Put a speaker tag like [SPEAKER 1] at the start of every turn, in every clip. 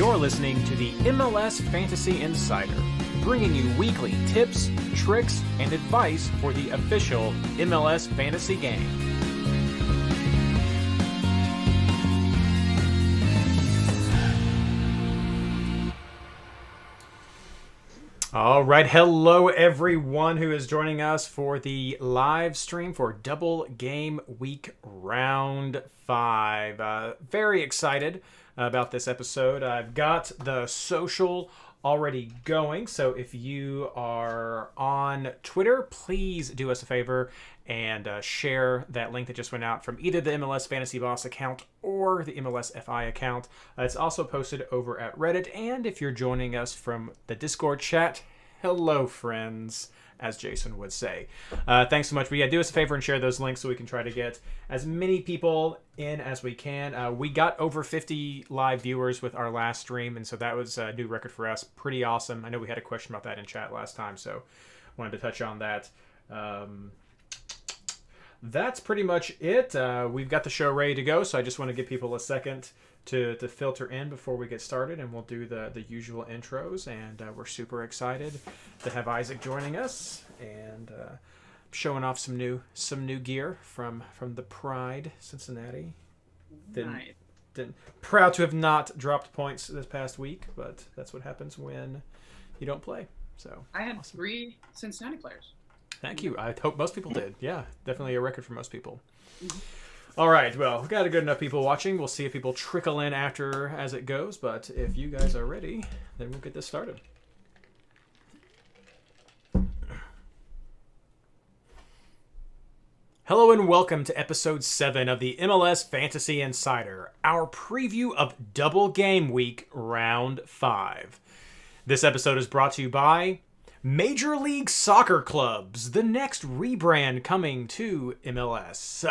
[SPEAKER 1] You're listening to the MLS Fantasy Insider, bringing you weekly tips, tricks, and advice for the official MLS fantasy game. All right, hello everyone who is joining us for the live stream for Double Game Week Round 5. Very excited about this episode. I've got the social already going, so if you are on Twitter, please do us a favor and share that link that just went out from either the MLS Fantasy Boss account or the MLSFI account. It's also posted over at Reddit, and if you're joining us from the Discord chat, hello friends, as Jason would say. Thanks so much. But yeah, do us a favor and share those links so we can try to get as many people in as we can. We got over 50 live viewers with our last stream, and so that was a new record for us. Pretty awesome. I know we had a question about that in chat last time, so wanted to touch on that. That's pretty much it. We've got the show ready to go, so I just want to give people a second to filter in before we get started, and we'll do the usual intros. And we're super excited to have Isaac joining us and showing off some new gear from the Pride Cincinnati. Didn't proud to have not dropped points this past week, but that's what happens when you don't play. So
[SPEAKER 2] I had
[SPEAKER 1] awesome.
[SPEAKER 2] 3 Cincinnati players.
[SPEAKER 1] Thank you. I hope most people did. Yeah, definitely a record for most people. All right, well, we've got a good enough people watching. We'll see if people trickle in after as it goes, but if you guys are ready, then we'll get this started. Hello and welcome to episode 7 of the MLS Fantasy Insider, our preview of Double Game Week Round 5. This episode is brought to you by Major League Soccer Clubs, the next rebrand coming to MLS.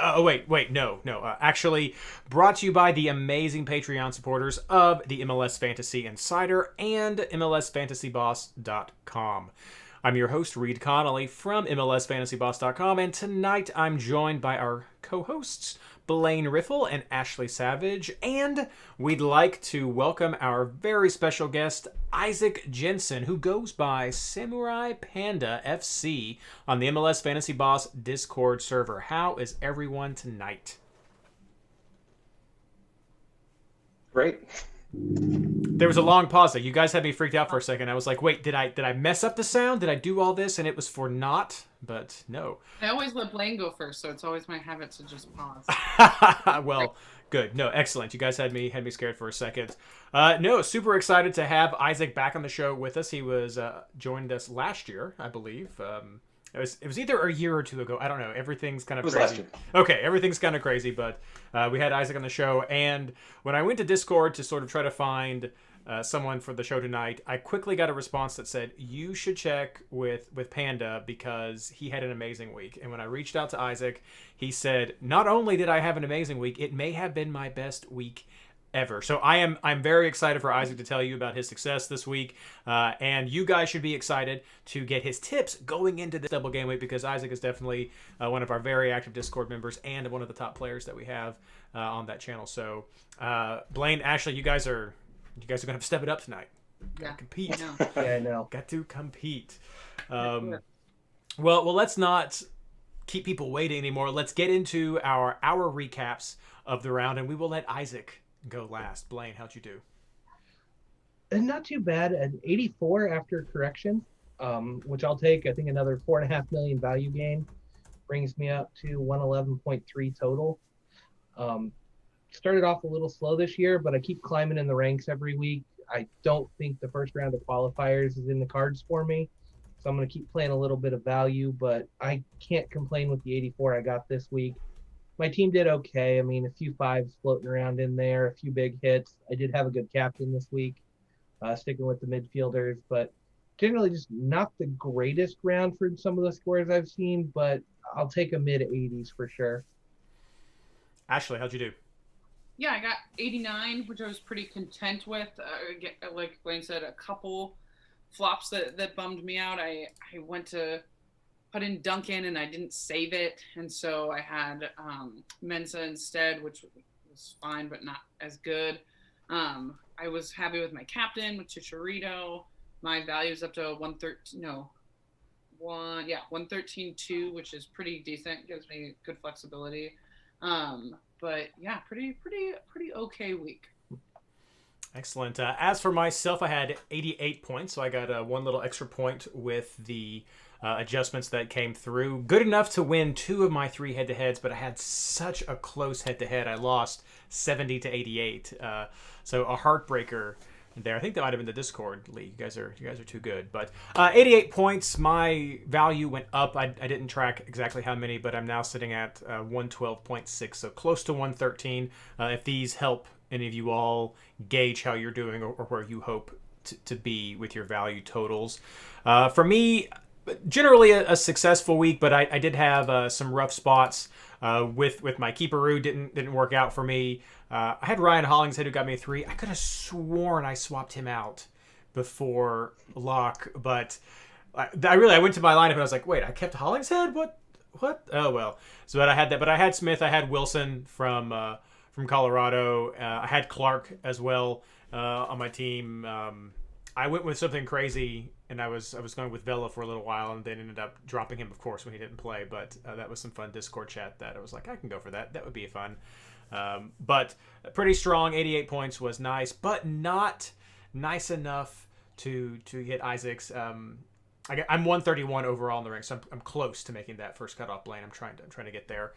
[SPEAKER 1] Actually, brought to you by the amazing Patreon supporters of the MLS Fantasy Insider and MLSFantasyBoss.com. I'm your host, Reed Connolly from MLSFantasyBoss.com, and tonight I'm joined by our co-hosts, Blaine Riffle and Ashley Savage, and we'd like to welcome our very special guest, Isaac Jensen, who goes by Samurai Panda FC on the MLS Fantasy Boss Discord server. How is everyone tonight?
[SPEAKER 3] Great.
[SPEAKER 1] There was a long pause there. You guys had me freaked out for a second. I was like, wait, did I mess up the sound? Did I do all this and it was for naught? But no.
[SPEAKER 2] I always let Blaine go first, so it's always my habit to just pause.
[SPEAKER 1] Well, good. No, excellent. You guys had me scared for a second. No, super excited to have Isaac back on the show with us. He was joined us last year, I believe. It was either a year or two ago. I don't know. Everything's kind of crazy.
[SPEAKER 3] Last year.
[SPEAKER 1] Okay, everything's kind of crazy, but we had Isaac on the show, and when I went to Discord to sort of try to find someone for the show tonight, I quickly got a response that said, you should check with Panda because he had an amazing week. And when I reached out to Isaac, he said, not only did I have an amazing week, it may have been my best week ever. So I'm very excited for Isaac to tell you about his success this week, and you guys should be excited to get his tips going into this double game week because Isaac is definitely one of our very active Discord members and one of the top players that we have on that channel. So Blaine, Ashley, you guys are gonna have to step it up tonight. Gotta compete.
[SPEAKER 3] Yeah, I know.
[SPEAKER 1] Got to compete. Well, let's not keep people waiting anymore. Let's get into our recaps of the round, and we will let Isaac go last. Blaine, how'd you do?
[SPEAKER 4] And not too bad at 84 after correction, which I'll take. I think another 4.5 million value gain brings me up to 111.3 total. Started off a little slow this year, but I keep climbing in the ranks every week. I don't think the first round of qualifiers is in the cards for me, so I'm going to keep playing a little bit of value, but I can't complain with the 84 I got this week. My team did okay. I mean, a few fives floating around in there, a few big hits. I did have a good captain this week, sticking with the midfielders, but generally just not the greatest round for some of the scores I've seen, but I'll take a mid-80s for sure.
[SPEAKER 1] Ashley, how'd you do?
[SPEAKER 2] Yeah, I got 89, which I was pretty content with. Like Blaine said, a couple flops that bummed me out. I went to put in Duncan and I didn't save it, and so I had Mensa instead, which was fine but not as good. I was happy with my captain, with Chicharito. My value's up to 113. No, 113.2, which is pretty decent. Gives me good flexibility. But yeah, pretty okay week.
[SPEAKER 1] Excellent. As for myself, I had 88 points, so I got one little extra point with the adjustments that came through. Good enough to win 2 of my 3 head-to-heads, but I had such a close head-to-head. I lost 70 to 88. So a heartbreaker there. I think that might have been the Discord league. You guys are too good. But 88 points. My value went up. I didn't track exactly how many, but I'm now sitting at 112.6, so close to 113. If these help any of you all gauge how you're doing or where you hope to be with your value totals. For me, generally a successful week, but I did have some rough spots with my keeperoo. Didn't work out for me. I had Ryan Hollingshead who got me a 3. I could have sworn I swapped him out before lock, but I went to my lineup and I was like, wait, I kept Hollingshead? What? Oh well. So but I had that, but I had Smith, I had Wilson from Colorado. I had Clark as well on my team. I went with something crazy, and I was going with Vela for a little while, and then ended up dropping him, of course, when he didn't play. But that was some fun Discord chat that I was like, I can go for that. That would be fun. But pretty strong. 88 points was nice, but not nice enough to hit Isaac's. I'm 131 overall in the rank, so I'm close to making that first cutoff lane. I'm trying to get there.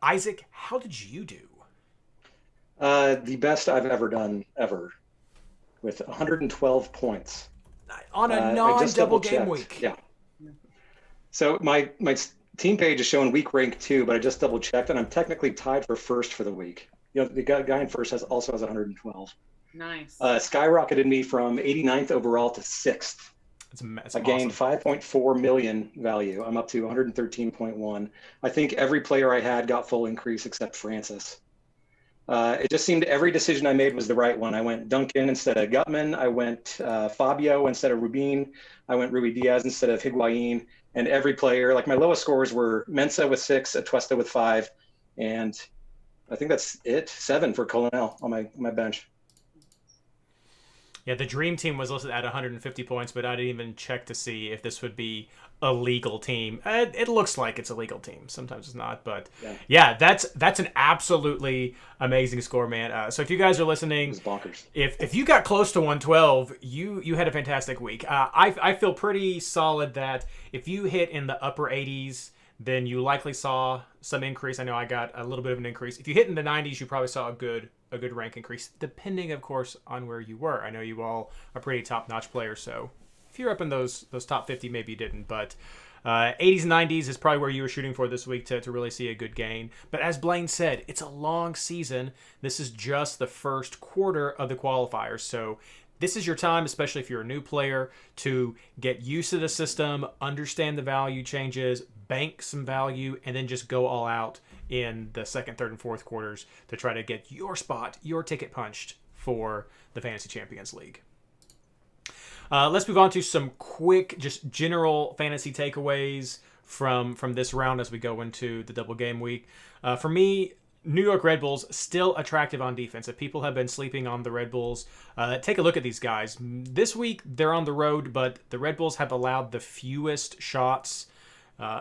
[SPEAKER 1] Isaac, how did you do?
[SPEAKER 3] The best I've ever done ever, with 112 points
[SPEAKER 1] on a non-double game week.
[SPEAKER 3] Yeah. So my team page is showing week rank 2, but I just double checked, and I'm technically tied for first for the week. You know, the guy in first also has 112.
[SPEAKER 2] Nice.
[SPEAKER 3] Skyrocketed me from 89th overall to 6th. I gained 5.4 million value. I'm up to 113.1. I think every player I had got full increase except Francis. It just seemed every decision I made was the right one. I went Duncan instead of Gutman. I went Fabio instead of Rubin. I went Rui Diaz instead of Higuain. And every player, like my lowest scores were Mensa with 6, Atuesta with 5, and I think that's it. 7 for Colonel on my bench.
[SPEAKER 1] Yeah, the dream team was listed at 150 points, but I didn't even check to see if this would be a legal team. It looks like it's a legal team. Sometimes it's not, but yeah, that's an absolutely amazing score, man. So if you guys are listening,
[SPEAKER 3] it was bonkers.
[SPEAKER 1] If you got close to 112, you had a fantastic week. I feel pretty solid that if you hit in the upper 80s, then you likely saw some increase. I know I got a little bit of an increase. If you hit in the 90s, you probably saw a good rank increase, depending, of course, on where you were. I know you all are pretty top-notch players, so if you're up in those top 50, maybe you didn't. But 80s and 90s is probably where you were shooting for this week to really see a good gain. But as Blaine said, it's a long season. This is just the first quarter of the qualifiers, so this is your time, especially if you're a new player, to get used to the system, understand the value changes, bank some value, and then just go all out in the second, third, and fourth quarters to try to get your spot, your ticket punched for the Fantasy Champions League. Let's move on to some quick, just general fantasy takeaways from this round as we go into the double game week. For me, New York Red Bulls still attractive on defense. If people have been sleeping on the Red Bulls, take a look at these guys. This week, they're on the road, but the Red Bulls have allowed the fewest shots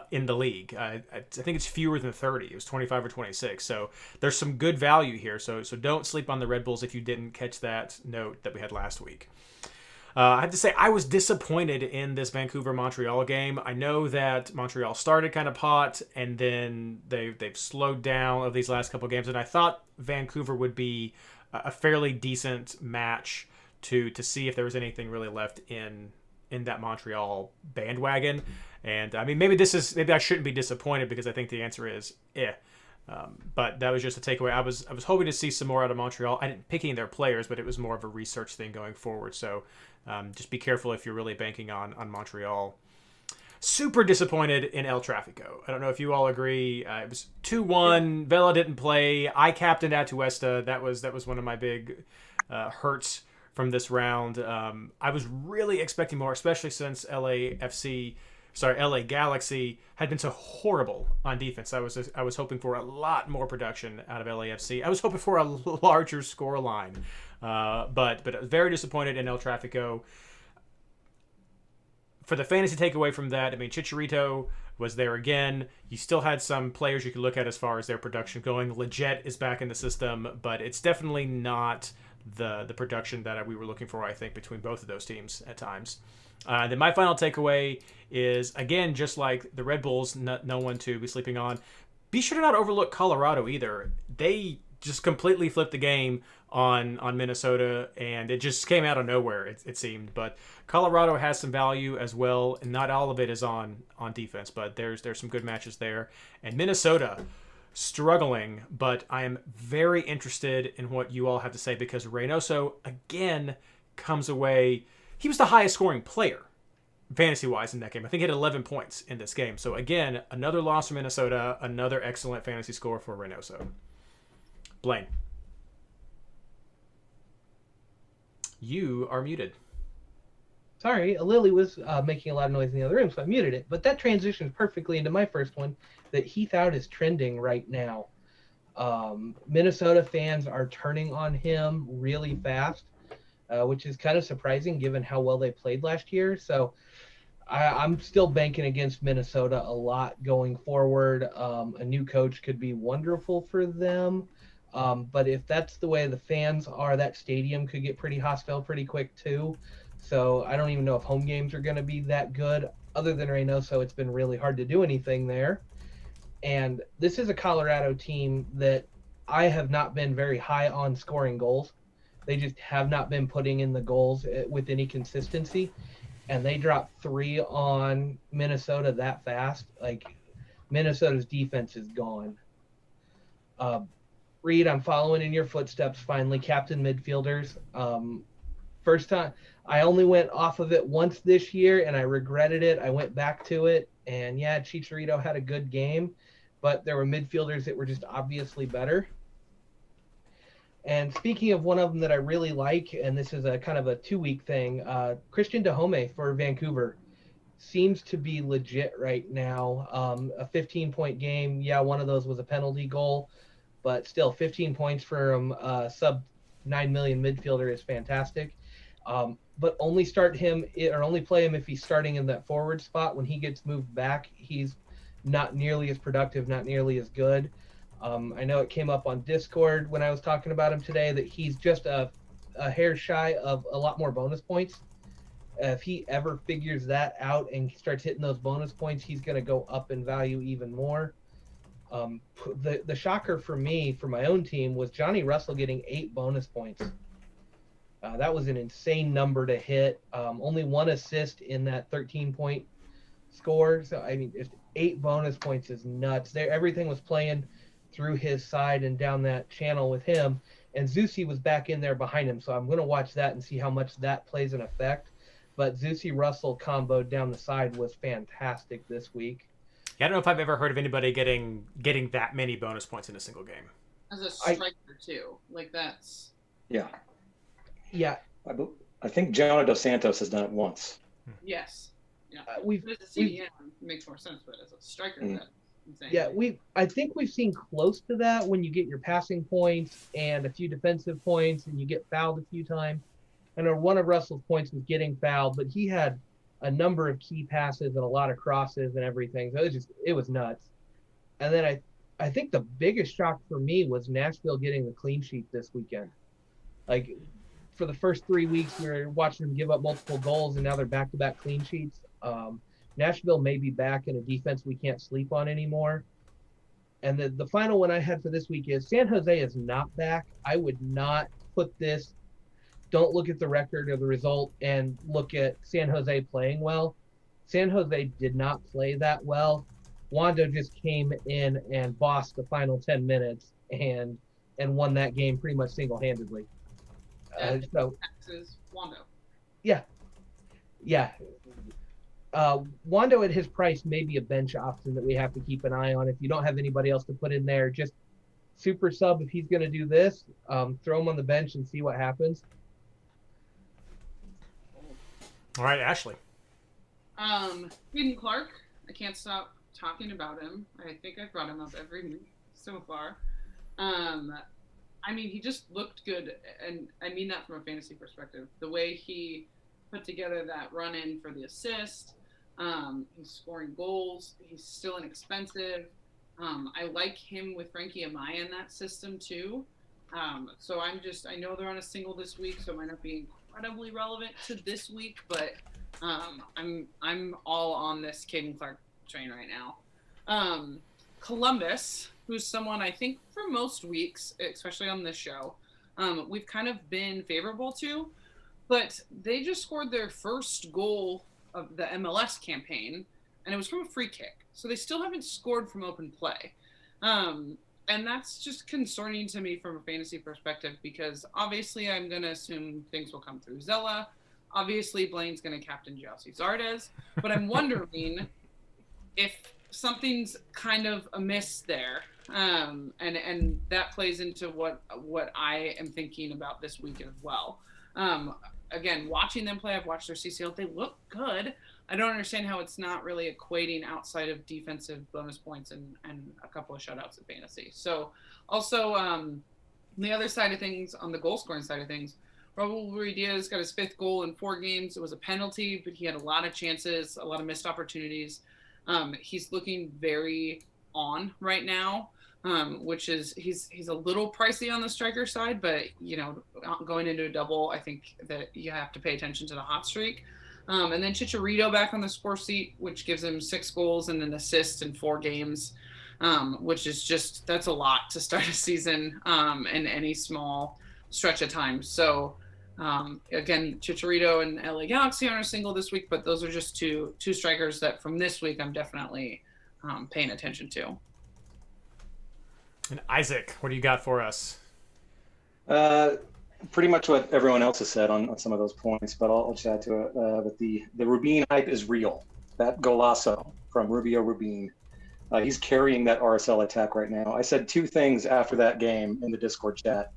[SPEAKER 1] in the league. I think it's fewer than 30. It was 25 or 26. So there's some good value here. So don't sleep on the Red Bulls if you didn't catch that note that we had last week. I have to say, I was disappointed in this Vancouver-Montreal game. I know that Montreal started kind of hot, and then they've slowed down of these last couple games, and I thought Vancouver would be a fairly decent match to see if there was anything really left in that Montreal bandwagon. And I mean, maybe I shouldn't be disappointed because I think the answer is but that was just a takeaway. I was hoping to see some more out of Montreal. I didn't pick any of their players, but it was more of a research thing going forward. So just be careful if you're really banking on Montreal. Super disappointed in El Tráfico. I don't know if you all agree. It was 2-1. Vela didn't play. I captained Atuesta. That was one of my big hurts from this round. I was really expecting more, especially since LAFC LA Galaxy had been so horrible on defense. I was hoping for a lot more production out of LAFC. I was hoping for a larger score line, but very disappointed in El Tráfico. For the fantasy takeaway from that, I mean, Chicharito was there again. You still had some players you could look at as far as their production going. Leggett is back in the system, but it's definitely not the production that we were looking for, I think, between both of those teams at times. Then my final takeaway is, again, just like the Red Bulls, no one to be sleeping on, be sure to not overlook Colorado either. They just completely flipped the game on Minnesota, and it just came out of nowhere, it seemed. But Colorado has some value as well, and not all of it is on defense, but there's some good matches there. And Minnesota struggling, but I am very interested in what you all have to say, because Reynoso, again, comes away. He was the highest scoring player fantasy-wise in that game. I think he had 11 points in this game. So, again, another loss for Minnesota, another excellent fantasy score for Reynoso. Blaine. You are muted.
[SPEAKER 4] Sorry, Lily was making a lot of noise in the other room, so I muted it. But that transitions perfectly into my first one, that Heath Out is trending right now. Minnesota fans are turning on him really fast, which is kind of surprising given how well they played last year. So I'm still banking against Minnesota a lot going forward. A new coach could be wonderful for them. But if that's the way the fans are, that stadium could get pretty hostile pretty quick too. So I don't even know if home games are going to be that good. Other than Reynoso, it's been really hard to do anything there. And this is a Colorado team that I have not been very high on scoring goals. They just have not been putting in the goals with any consistency. And they dropped 3 on Minnesota that fast. Like, Minnesota's defense is gone. Reed, I'm following in your footsteps finally. Captain midfielders. First time, I only went off of it once this year, and I regretted it. I went back to it, and yeah, Chicharito had a good game, but there were midfielders that were just obviously better. And speaking of one of them that I really like, and this is a kind of a 2-week thing, Christian Dahomey for Vancouver seems to be legit right now. A 15-point game. Yeah, one of those was a penalty goal, but still 15 points from sub 9 million midfielder is fantastic. But only start him or only play him if he's starting in that forward spot. When he gets moved back, he's not nearly as productive, not nearly as good. I know it came up on Discord when I was talking about him today that he's just a hair shy of a lot more bonus points. If he ever figures that out and starts hitting those bonus points, he's going to go up in value even more. The shocker for me, for my own team, was Johnny Russell getting 8 bonus points. That was an insane number to hit. Only 1 assist in that 13-point score. So, I mean, 8 bonus points is nuts. Everything was playing through his side and down that channel with him. And Zusi was back in there behind him. So I'm going to watch that and see how much that plays an effect. But Zusi Russell combo down the side was fantastic this week.
[SPEAKER 1] Yeah, I don't know if I've ever heard of anybody getting that many bonus points in a single game.
[SPEAKER 2] As a striker, too. Like, that's...
[SPEAKER 3] Yeah.
[SPEAKER 4] Yeah.
[SPEAKER 3] I think Jonah Dos Santos has done it once.
[SPEAKER 2] Yes. Yeah.
[SPEAKER 3] As
[SPEAKER 2] a CDM, it makes more sense, but as a striker, that's insane.
[SPEAKER 4] Yeah, I think we've seen close to that when you get your passing points and a few defensive points and you get fouled a few times. I know one of Russell's points was getting fouled, but he had a number of key passes and a lot of crosses and everything. So it was nuts. And then I think the biggest shock for me was Nashville getting the clean sheet this weekend. Like, for the first 3 weeks, we were watching them give up multiple goals, and now they're back-to-back clean sheets. Nashville may be back in a defense we can't sleep on anymore. And the final one I had for this week is San Jose is not back. I would not put this. Don't look at the record or the result and look at San Jose playing well. San Jose did not play that well. Wando just came in and bossed the final 10 minutes and won that game pretty much single-handedly.
[SPEAKER 2] Texas Wando.
[SPEAKER 4] Yeah. Wando at his price may be a bench option that we have to keep an eye on. If you don't have anybody else to put in there, just super sub if he's going to do this. Throw him on the bench and see what happens.
[SPEAKER 1] All right, Ashley.
[SPEAKER 2] Hayden Clark, I can't stop talking about him. I think I've brought him up every week so far. I mean, he just looked good, and I mean that from a fantasy perspective. The way he put together that run-in for the assist, he's scoring goals, he's still inexpensive. I like him with Frankie Amaya in that system too. So I know they're on a single this week, so it might not be incredibly relevant to this week, but I'm all on this Caden Clark train right now. Columbus, who's someone I think for most weeks, especially on this show, we've kind of been favorable to, but they just scored their first goal of the MLS campaign, and it was from a free kick. So they still haven't scored from open play. And that's just concerning to me from a fantasy perspective, because obviously I'm going to assume things will come through Zella. Obviously Blaine's going to captain Josie Zardes, but I'm wondering if something's kind of amiss there. And that plays into what I am thinking about this week as well. Again, watching them play, I've watched their CCL. They look good. I don't understand how it's not really equating outside of defensive bonus points and a couple of shutouts in fantasy. So also on the other side of things, on the goal scoring side of things, Raul Ruiz got his 5th goal in 4 games. It was a penalty, but he had a lot of chances, a lot of missed opportunities. He's looking very on right now, which is he's a little pricey on the striker side, but going into a double, I think that you have to pay attention to the hot streak. And then Chicharito back on the score sheet, which gives him 6 goals and an assist in 4 games, which is that's a lot to start a season in any small stretch of time. So again, Chicharito and LA Galaxy aren't a single this week, but those are just two strikers that from this week I'm definitely paying attention to.
[SPEAKER 1] And Isaac, what do you got for us?
[SPEAKER 3] Pretty much what everyone else has said on some of those points, but I'll chat to it. But the Rubin hype is real. That golazo from Rubio Rubin, he's carrying that RSL attack right now. I said 2 things after that game in the Discord chat.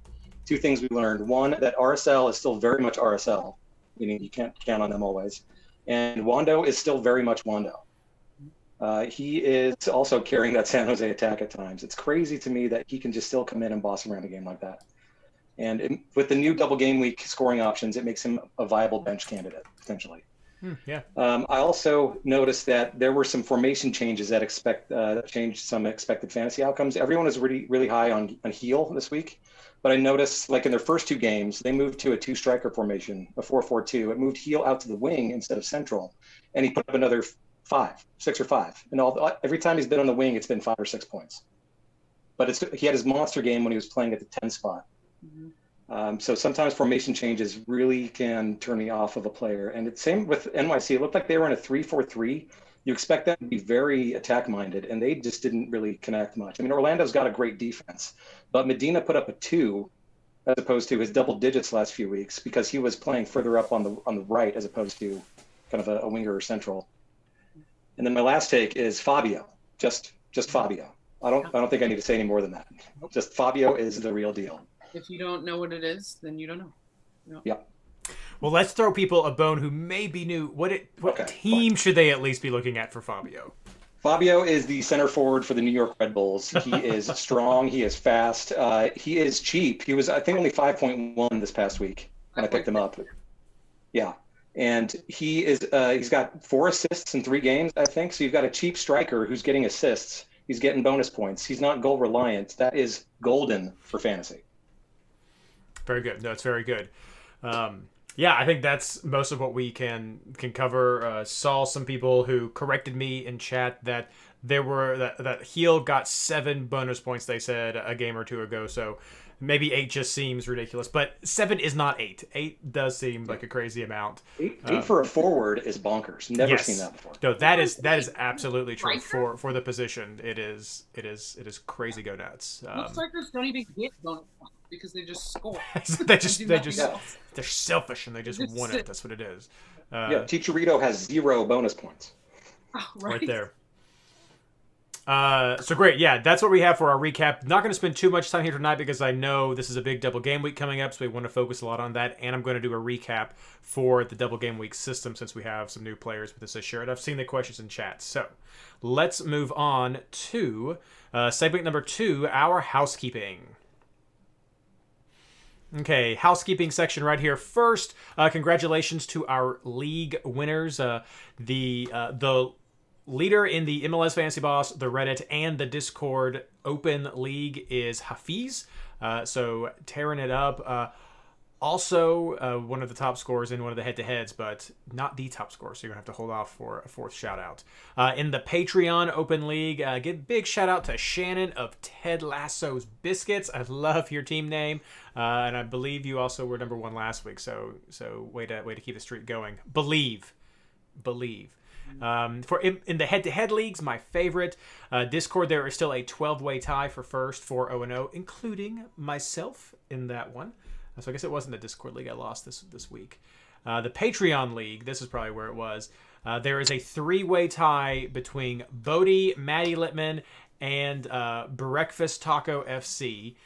[SPEAKER 3] 2 things we learned. One, that RSL is still very much RSL, meaning you can't count on them always. And Wando is still very much Wando. He is also carrying that San Jose attack at times. It's crazy to me that he can just still come in and boss around a game like that. And with the new double game week scoring options, it makes him a viable bench candidate, potentially.
[SPEAKER 1] Yeah.
[SPEAKER 3] I also noticed that there were some formation changes that changed some expected fantasy outcomes. Everyone is really, really high on Heel this week. But I noticed, like in their first 2 games, they moved to a 2-striker formation, a 4-4-2. It moved Heel out to the wing instead of central. And he put up another 6 or 5. And every time he's been on the wing, it's been 5 or 6 points. But he had his monster game when he was playing at the 10 spot. Mm-hmm. So sometimes formation changes really can turn me off of a player. And it's same with NYC. It looked like they were in a 3-4-3. You expect them to be very attack-minded, and they just didn't really connect much. I mean, Orlando's got a great defense, but Medina put up a 2 as opposed to his double digits last few weeks because he was playing further up on the right as opposed to kind of a winger or central. And then my last take is Fabio, just Fabio. I don't think I need to say any more than that. Just Fabio is the real deal.
[SPEAKER 2] If you don't know what it is, then you don't know.
[SPEAKER 3] Yep.
[SPEAKER 1] Well, let's throw people a bone who may be new. What team should they at least be looking at for Fabio?
[SPEAKER 3] Fabio is the center forward for the New York Red Bulls. He is strong. He is fast. He is cheap. He was, I think, only 5.1 this past week when I picked him up. Yeah. And he's got 4 assists in 3 games, I think. So you've got a cheap striker who's getting assists. He's getting bonus points. He's not goal reliant. That is golden for fantasy.
[SPEAKER 1] Very good. No, it's very good. Yeah, I think that's most of what we can cover. Saw some people who corrected me in chat that that Heel got 7 bonus points, they said, a game or 2 ago. So maybe 8 just seems ridiculous, but 7 is not 8. 8 does seem like a crazy amount.
[SPEAKER 3] 8 for a forward is bonkers. Never seen that before.
[SPEAKER 1] No, that is absolutely true for the position. It is crazy go nuts.
[SPEAKER 2] Most strikers don't even get bonus points because they just score.
[SPEAKER 1] They're selfish and they just want it. That's what it is.
[SPEAKER 3] Chicharito has 0 bonus points.
[SPEAKER 2] Oh,
[SPEAKER 1] right there. So great. Yeah, that's what we have for our recap. Not going to spend too much time here tonight because I know this is a big double game week coming up, so we want to focus a lot on that. And I'm going to do a recap for the double game week system since we have some new players with this this year. And I've seen the questions in chat. So let's move on to segment number 2, our housekeeping. Okay, housekeeping section right here. First, congratulations to our league winners. The leader in the MLS Fantasy Boss, the Reddit, and the Discord Open League is Hafiz. So tearing it up. Also, one of the top scorers in one of the head-to-heads, but not the top scorer, so you're going to have to hold off for a 4th shout-out. In the Patreon Open League, give big shout-out to Shannon of Ted Lasso's Biscuits. I love your team name, and I believe you also were number 1 last week, so way to keep the streak going. Believe. In the head-to-head leagues, my favorite Discord, there is still a 12-way tie for first, 4-0-0, including myself in that one. So I guess it wasn't the Discord league I lost this week. The Patreon league, this is probably where it was. There is a 3-way tie between Bodie, Maddie Littman, and Breakfast Taco FC.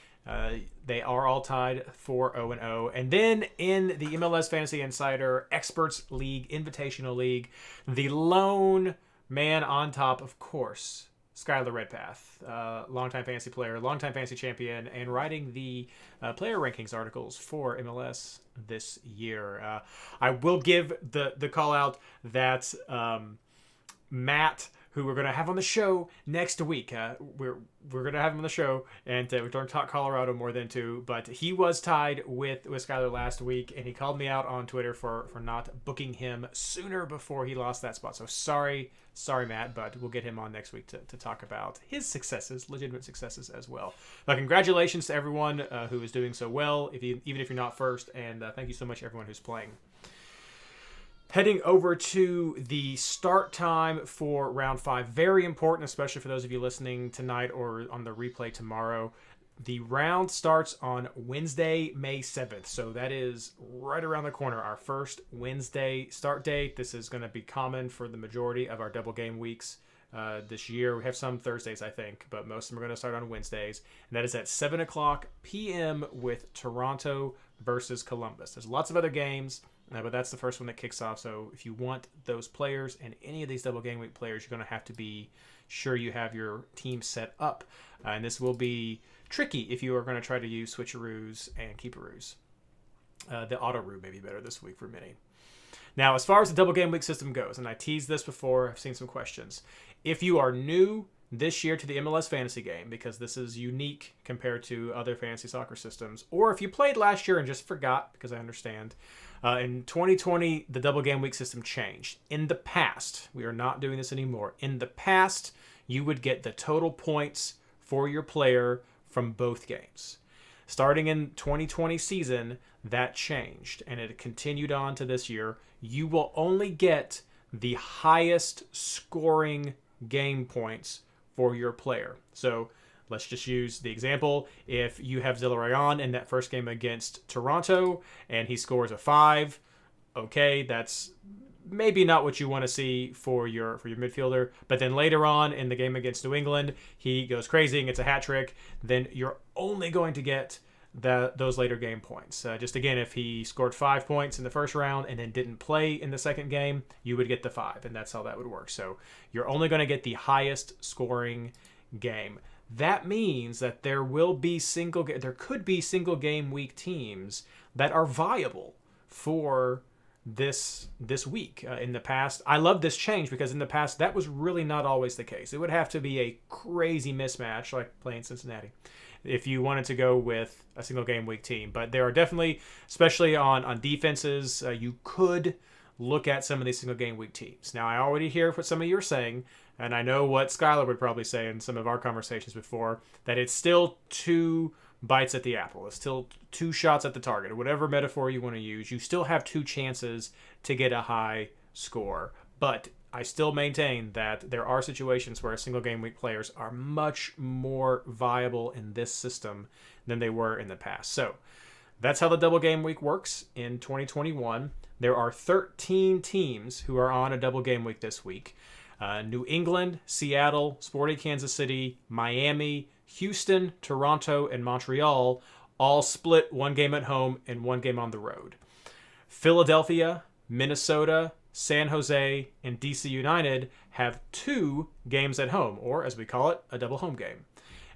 [SPEAKER 1] They are all tied 4-0-0. And then in the MLS Fantasy Insider Experts League, Invitational League, the lone man on top, of course, Skylar Redpath, longtime fantasy player, longtime fantasy champion, and writing the player rankings articles for MLS this year. I will give the call out that Matt, who we're going to have on the show next week. We're going to have him on the show, and we're going to talk Colorado more than two. But he was tied with Skylar last week, and he called me out on Twitter for not booking him sooner before he lost that spot. So sorry, Matt, but we'll get him on next week to talk about his successes, legitimate successes as well. But congratulations to everyone who is doing so well, even if you're not first, and thank you so much everyone who's playing. Heading over to the start time for round 5. Very important, especially for those of you listening tonight or on the replay tomorrow. The round starts on Wednesday, May 7th. So that is right around the corner, our first Wednesday start date. This is going to be common for the majority of our double game weeks this year. We have some Thursdays, I think, but most of them are going to start on Wednesdays. And that is at 7 o'clock p.m. with Toronto versus Columbus. There's lots of other games. But that's the first one that kicks off. So if you want those players and any of these double game week players, you're going to have to be sure you have your team set up. And this will be tricky if you are going to try to use switcheroos and keeperoos. The auto-roo may be better this week for many. Now, as far as the double game week system goes, and I teased this before, I've seen some questions. If you are new this year to the MLS fantasy game, because this is unique compared to other fantasy soccer systems, or if you played last year and just forgot, because I understand, in 2020, the double game week system changed. In the past, we are not doing this anymore. In the past, you would get the total points for your player from both games. Starting in 2020 season, that changed, and it continued on to this year. You will only get the highest scoring game points for your player. So let's just use the example. If you have Zillarayan in that first game against Toronto and he scores a 5, okay, that's maybe not what you want to see for your midfielder. But then later on in the game against New England, he goes crazy and gets a hat trick. Then you're only going to get those later game points. Just again, if he scored 5 points in the first round and then didn't play in the second game, you would get the 5, and that's how that would work. So you're only going to get the highest scoring game. That means that there could be single game week teams that are viable for this week. In the past, I love this change because in the past that was really not always the case. It would have to be a crazy mismatch like playing Cincinnati if you wanted to go with a single game week team. But there are definitely, especially on defenses, you could look at some of these single game week teams. Now, I already hear what some of you are saying, and I know what Skylar would probably say in some of our conversations before, that it's still 2 bites at the apple. It's still 2 shots at the target, or whatever metaphor you want to use. You still have 2 chances to get a high score. But I still maintain that there are situations where single game week players are much more viable in this system than they were in the past. So that's how the double game week works in 2021. There are 13 teams who are on a double game week this week. New England, Seattle, Sporting Kansas City, Miami, Houston, Toronto, and Montreal all split 1 game at home and 1 game on the road. Philadelphia, Minnesota, San Jose, and DC United have 2 games at home, or as we call it, a double home game.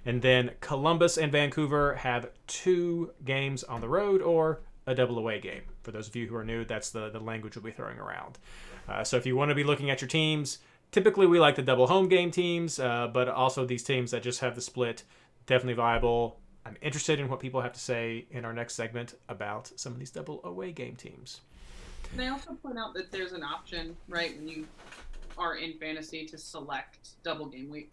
[SPEAKER 1] And then Columbus and Vancouver have 2 games on the road, or a double away game. For those of you who are new, that's the language we'll be throwing around. So if you want to be looking at your teams, typically we like the double home game teams, but also these teams that just have the split, definitely viable. I'm interested in what people have to say in our next segment about some of these double away game teams.
[SPEAKER 2] And I also point out that there's an option, right, when you are in fantasy to select double game week,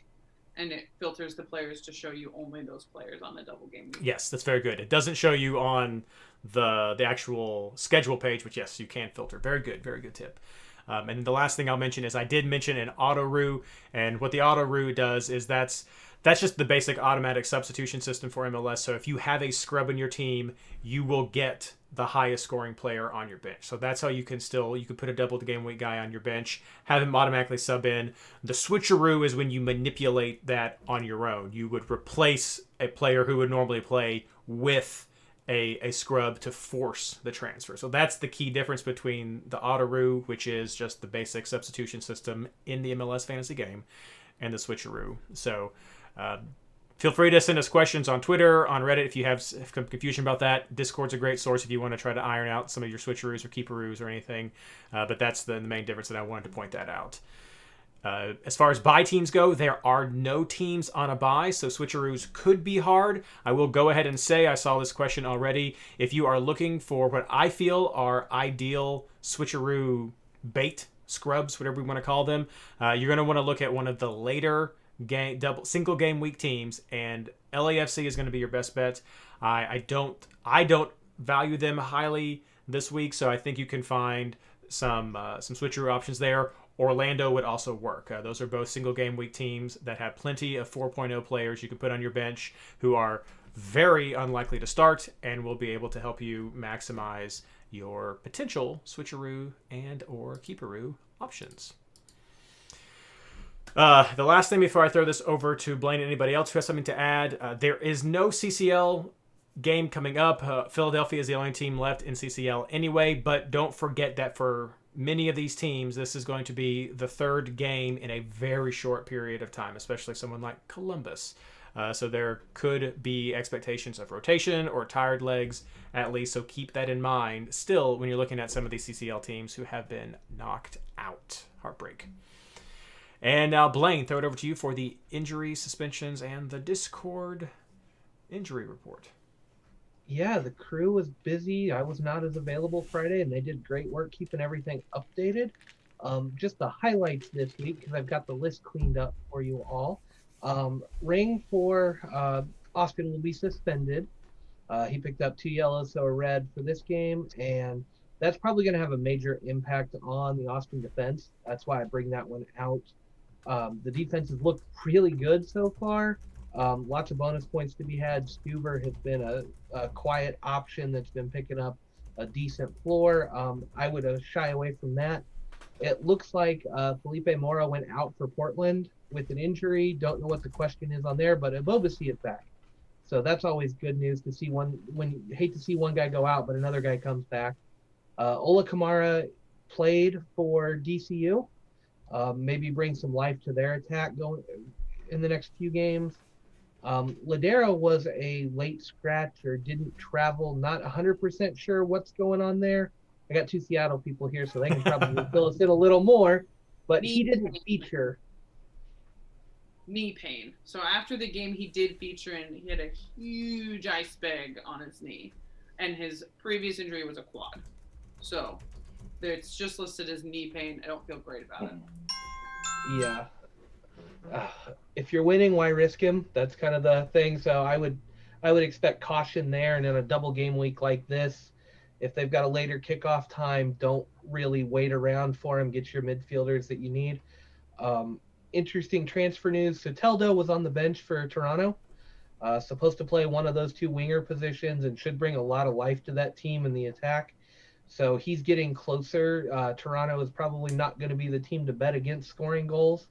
[SPEAKER 2] and it filters the players to show you only those players on the double game week.
[SPEAKER 1] Yes, that's very good. It doesn't show you on the actual schedule page, but yes, you can filter. Very good tip. And the last thing I'll mention is I did mention an auto-roo, and what the auto-roo does is that's just the basic automatic substitution system for MLS. So if you have a scrub in your team, you will get the highest scoring player on your bench. So that's how you can put a double game week guy on your bench, have him automatically sub in. The switcheroo is when you manipulate that on your own. You would replace a player who would normally play with a scrub to force the transfer. So that's the key difference between the auto-roo, which is just the basic substitution system in the MLS fantasy game, and the switcheroo. So feel free to send us questions on Twitter, on Reddit, if you have confusion about that. Discord's a great source if you want to try to iron out some of your switcheroos or keeperoos or anything. But that's the main difference, that I wanted to point that out. As far as bye teams go, there are no teams on a bye, so switcheroos could be hard. I will go ahead and say, I saw this question already, if you are looking for what I feel are ideal switcheroo bait, scrubs, whatever we want to call them, you're going to want to look at one of the later single game week teams, and LAFC is going to be your best bet. I don't value them highly this week, so I think you can find some switcheroo options there. Orlando would also work. Those are both single game week teams that have plenty of 4.0 players you can put on your bench who are very unlikely to start and will be able to help you maximize your potential switcheroo and or keeperoo options. The last thing before I throw this over to Blaine and anybody else who has something to add, there is no CCL game coming up. Philadelphia is the only team left in CCL anyway, but don't forget that for many of these teams, this is going to be the 3rd game in a very short period of time, especially someone like Columbus. So there could be expectations of rotation or tired legs at least, so keep that in mind still when you're looking at some of these CCL teams who have been knocked out. Heartbreak. And now, Blaine, throw it over to you for the injuries, suspensions, and the Discord injury report.
[SPEAKER 4] Yeah, the crew was busy. I was not as available Friday, and they did great work keeping everything updated. Just the highlights this week, because I've got the list cleaned up for you all. Ring for Austin will be suspended. He picked up 2 yellows, so a red for this game, and that's probably going to have a major impact on the Austin defense. That's why I bring that one out. The defense has looked really good so far. Lots of bonus points to be had. Stuber has been a quiet option that's been picking up a decent floor. I would shy away from that. It looks like Felipe Mora went out for Portland with an injury. Don't know what the question is on there, but Ebobisi is back. So that's always good news to see hate to see one guy go out, but another guy comes back. Ola Kamara played for DCU. Maybe bring some life to their attack going in the next few games. Ladero was a late scratch or didn't travel. Not 100% sure what's going on there. I got 2 Seattle people here, so they can probably fill us in a little more. But he didn't feature.
[SPEAKER 2] Knee pain. So after the game, he did feature, and he had a huge ice bag on his knee. And his previous injury was a quad. So it's just listed as knee pain. I don't feel great about it.
[SPEAKER 4] Yeah. If you're winning, why risk him? That's kind of the thing. So I would expect caution there. And in a double game week like this, if they've got a later kickoff time, don't really wait around for him. Get your midfielders that you need. Interesting transfer news. Soteldo was on the bench for Toronto. Supposed to play one of those 2 winger positions and should bring a lot of life to that team in the attack. So he's getting closer. Toronto is probably not going to be the team to bet against scoring goals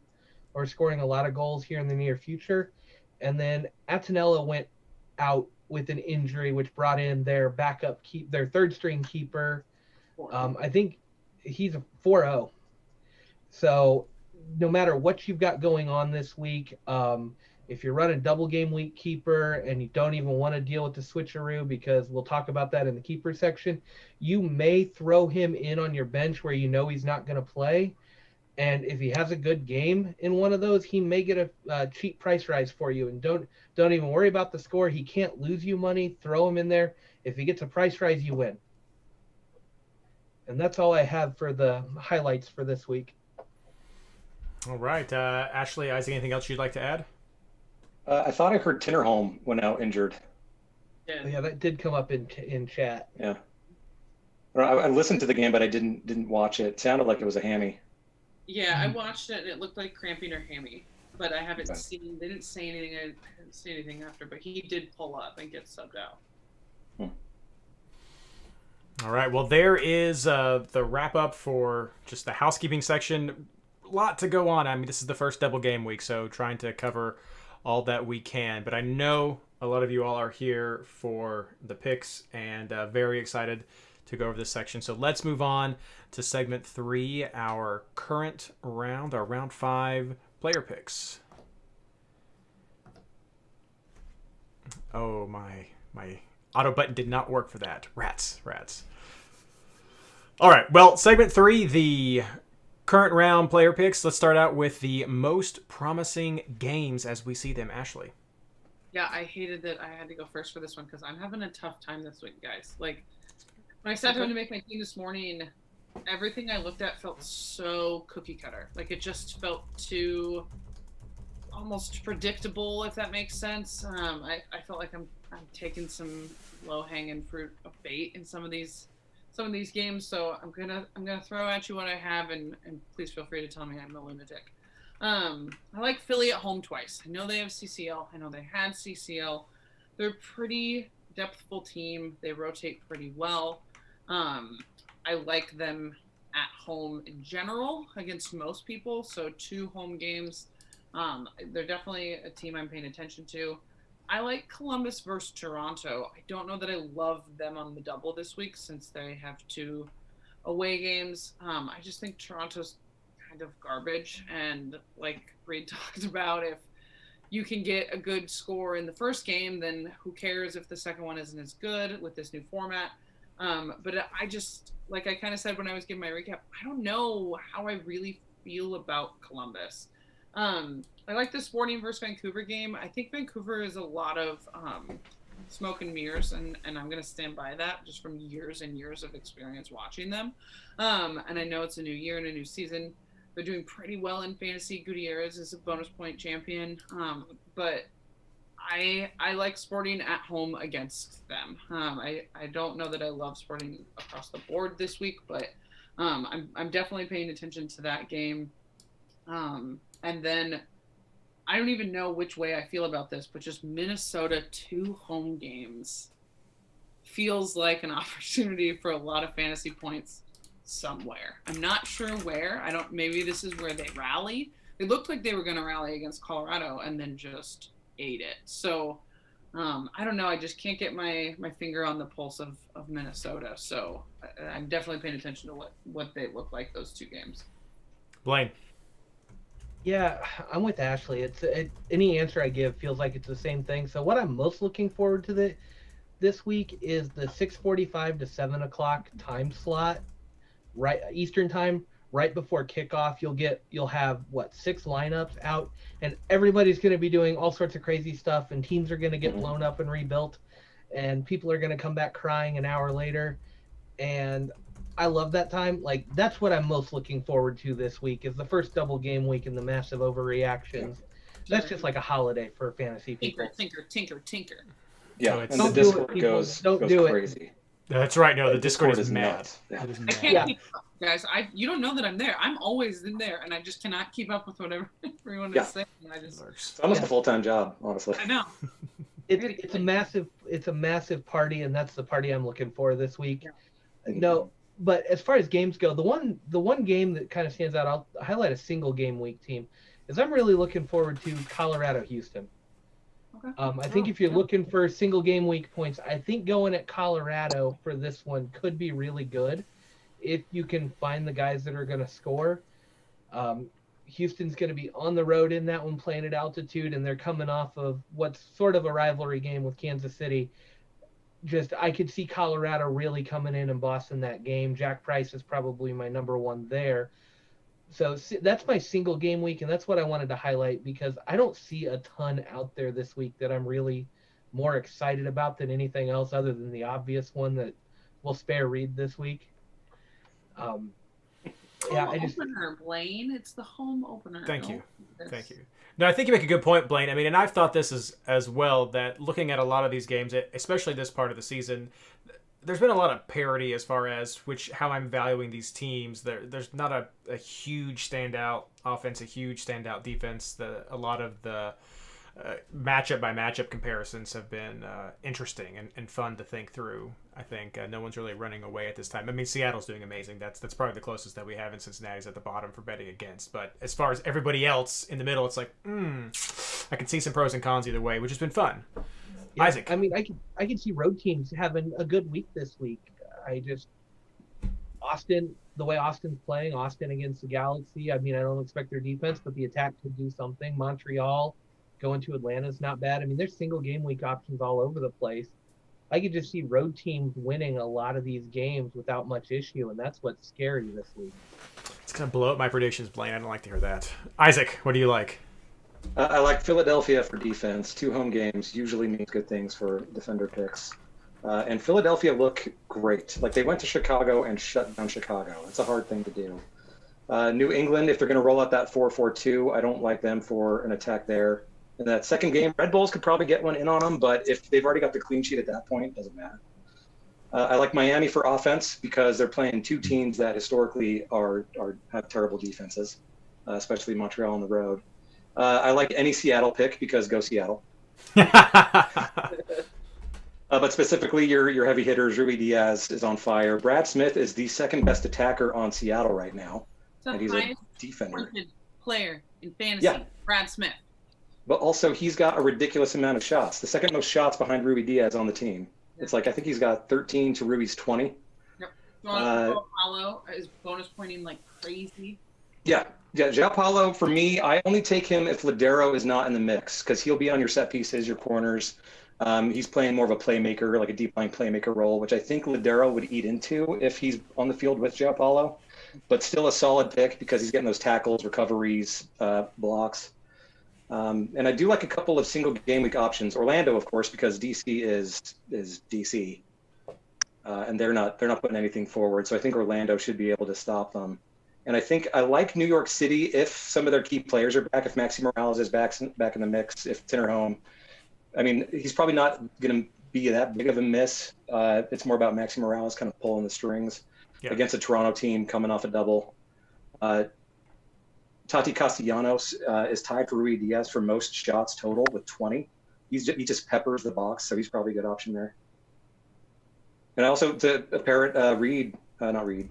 [SPEAKER 4] or scoring a lot of goals here in the near future. And then Attinella went out with an injury, which brought in their their third string keeper. I think he's a 4-0. So no matter what you've got going on this week, if you're running double game week keeper and you don't even want to deal with the switcheroo, because we'll talk about that in the keeper section, you may throw him in on your bench where you know he's not going to play. And if he has a good game in one of those, he may get a cheap price rise for you. And don't even worry about the score. He can't lose you money. Throw him in there. If he gets a price rise, you win. And that's all I have for the highlights for this week.
[SPEAKER 1] All right. Ashley, Isaac, anything else you'd like to add?
[SPEAKER 3] I thought I heard Tinnerholm went out injured.
[SPEAKER 4] Yeah, that did come up in chat.
[SPEAKER 3] Yeah. I listened to the game, but I didn't watch it. It sounded like it was a hammy.
[SPEAKER 2] Yeah, I watched it and it looked like cramping or hammy, but I haven't seen. They didn't say anything. I didn't see anything after, but he did pull up and get subbed out.
[SPEAKER 1] All right. Well, there is the wrap up for just the housekeeping section. A lot to go on. I mean, this is the first double game week, so trying to cover all that we can. But I know a lot of you all are here for the picks and very excited to go over this section. So let's move on to segment 3, our current round, our round 5 player picks. Oh, my auto button did not work for that. Rats. All right. Well, segment 3, the current round player picks. Let's start out with the most promising games as we see them. Ashley.
[SPEAKER 2] Yeah, I hated that I had to go first for this one because I'm having a tough time this week, guys. Like, when I sat down to make my team this morning, everything I looked at felt so cookie cutter. Like, it just felt too almost predictable, if that makes sense. I felt like I'm taking some low-hanging fruit of bait in some of these games. So I'm gonna throw at you what I have, and please feel free to tell me I'm a lunatic. I like Philly at home twice. I know they have CCL. I know they had CCL. They're a pretty depthful team. They rotate pretty well. I like them at home in general against most people. So 2 home games. They're definitely a team I'm paying attention to. I like Columbus versus Toronto. I don't know that I love them on the double this week since they have 2 away games. I just think Toronto's kind of garbage. And like Reed talked about, if you can get a good score in the first game, then who cares if the second one isn't as good with this new format. But I just, like I kind of said when I was giving my recap, I don't know how I really feel about Columbus. I like the Sporting versus Vancouver game. I think Vancouver is a lot of smoke and mirrors, and I'm going to stand by that just from years and years of experience watching them. And I know it's a new year and a new season. They're doing pretty well in fantasy. Gutierrez is a bonus point champion. But I like Sporting at home against them. I don't know that I love Sporting across the board this week, but I'm definitely paying attention to that game. And then I don't even know which way I feel about this, but just Minnesota 2 home games feels like an opportunity for a lot of fantasy points somewhere. I'm not sure where. Maybe this is where they rally. It looked like they were going to rally against Colorado and then just ate it. So I don't know. I just can't get my finger on the pulse of Minnesota. So I'm definitely paying attention to what they look like, those 2 games.
[SPEAKER 1] Blaine.
[SPEAKER 4] Yeah, I'm with Ashley. Any answer I give feels like it's the same thing. So what I'm most looking forward to this week is the 6:45 to 7 o'clock time slot, right Eastern time, right before kickoff. You'll have 6 lineups out, and everybody's going to be doing all sorts of crazy stuff, and teams are going to get blown up and rebuilt, and people are going to come back crying an hour later, and I love that time. Like, that's what I'm most looking forward to this week, is the first double game week and the massive overreactions. That's just like a holiday for fantasy people.
[SPEAKER 2] Tinker.
[SPEAKER 3] Yeah, and the Discord goes crazy.
[SPEAKER 1] That's right. No, the Discord is mad.
[SPEAKER 3] Yeah.
[SPEAKER 2] I can't keep up, guys. You don't know that I'm there. I'm always in there, and I just cannot keep up with whatever everyone is saying.
[SPEAKER 3] It's almost a full-time job, honestly.
[SPEAKER 2] I know.
[SPEAKER 4] It's a massive party, and that's the party I'm looking for this week.
[SPEAKER 2] Yeah.
[SPEAKER 4] No, But as far as games go, the one game that kind of stands out, I'll highlight a single game week team, is I'm really looking forward to Colorado Houston.
[SPEAKER 2] Okay.
[SPEAKER 4] I think if you're looking for single game week points, I think going at Colorado for this one could be really good if you can find the guys that are going to score. Houston's going to be on the road in that one, playing at altitude, and they're coming off of what's sort of a rivalry game with Kansas City. Just I could see Colorado really coming in and bossing that game. Jack Price is probably my number one there. So that's my single game week, and that's what I wanted to highlight because I don't see a ton out there this week that I'm really more excited about than anything else other than the obvious one that we'll spare Reed this week.
[SPEAKER 2] Opener, Blaine. It's the home opener.
[SPEAKER 1] Thank you. No, I think you make a good point, Blaine. I mean, and I've thought this as well, that looking at a lot of these games, especially this part of the season, there's been a lot of parity as far as how I'm valuing these teams. There's not a huge standout offense, a huge standout defense. A lot of the matchup by matchup comparisons have been interesting and fun to think through. I think no one's really running away at this time. I mean, Seattle's doing amazing. That's probably the closest that we have, and Cincinnati's at the bottom for betting against. But as far as everybody else in the middle, it's like, I can see some pros and cons either way, which has been fun.
[SPEAKER 4] Yeah,
[SPEAKER 1] Isaac.
[SPEAKER 4] I mean, I can see road teams having a good week this week. Austin, the way Austin's playing, Austin against the Galaxy. I mean, I don't expect their defense, but the attack could do something. Montreal going to Atlanta is not bad. I mean, there's single game week options all over the place. I could just see road teams winning a lot of these games without much issue, and that's what's scary this week.
[SPEAKER 1] It's going to blow up my predictions, Blaine. I don't like to hear that. Isaac, what do you like?
[SPEAKER 3] I like Philadelphia for defense. 2 home games usually means good things for defender picks. And Philadelphia look great. Like, they went to Chicago and shut down Chicago. It's a hard thing to do. New England, if they're going to roll out that 4-4-2, I don't like them for an attack there. In that second game, Red Bulls could probably get one in on them, but if they've already got the clean sheet at that point, it doesn't matter. I like Miami for offense because they're playing 2 teams that historically have terrible defenses, especially Montreal on the road. I like any Seattle pick because go Seattle. But specifically, your heavy hitters, Rui Diaz is on fire. Brad Smith is the second best attacker on Seattle right now, and he's a defender.
[SPEAKER 2] Player in fantasy, yeah. Brad Smith.
[SPEAKER 3] But also, he's got a ridiculous amount of shots. The second most shots behind Rui Diaz on the team. It's like, I think he's got 13 to Rui's 20.
[SPEAKER 2] Yep. Paulo is bonus pointing like crazy.
[SPEAKER 3] Yeah. João Paulo, for me, I only take him if Ladero is not in the mix because he'll be on your set pieces, your corners. He's playing more of a playmaker, like a deep line playmaker role, which I think Ladero would eat into if he's on the field with João Paulo. But still a solid pick because he's getting those tackles, recoveries, blocks. And I do like a couple of single game week options. Orlando, of course, because DC is DC, and they're not putting anything forward. So I think Orlando should be able to stop them. And I think I like New York City if some of their key players are back. If Maxi Morales is back in the mix, if Tinnerholm, I mean, he's probably not going to be that big of a miss. It's more about Maxi Morales kind of pulling the strings against a Toronto team coming off a double. Tati Castellanos is tied for Rui Diaz for most shots total with 20. He just peppers the box, so he's probably a good option there. And also to parrot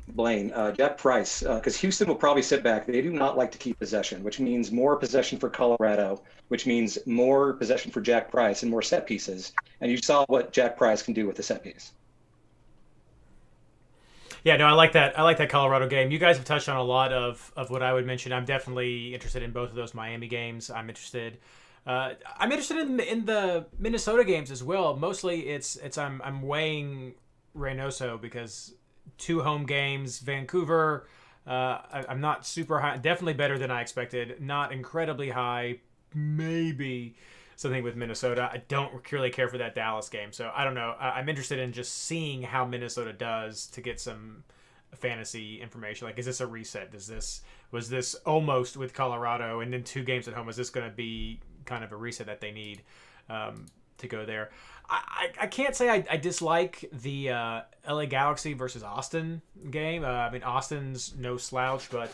[SPEAKER 3] Blaine, Jack Price, because Houston will probably sit back. They do not like to keep possession, which means more possession for Colorado, which means more possession for Jack Price and more set pieces. And you saw what Jack Price can do with the set piece.
[SPEAKER 1] Yeah, no, I like that. I like that Colorado game. You guys have touched on a lot of what I would mention. I'm definitely interested in both of those Miami games. I'm interested in the Minnesota games as well. Mostly, it's I'm weighing Reynoso because 2 home games. Vancouver, I'm not super high. Definitely better than I expected. Not incredibly high. Maybe something with Minnesota. I don't really care for that Dallas game, so I don't know. I'm interested in just seeing how Minnesota does to get some fantasy information. Like, is this a reset? Was this almost with Colorado and then 2 games at home? Is this going to be kind of a reset that they need to go there? I can't say I dislike the LA Galaxy versus Austin game. I mean, Austin's no slouch, but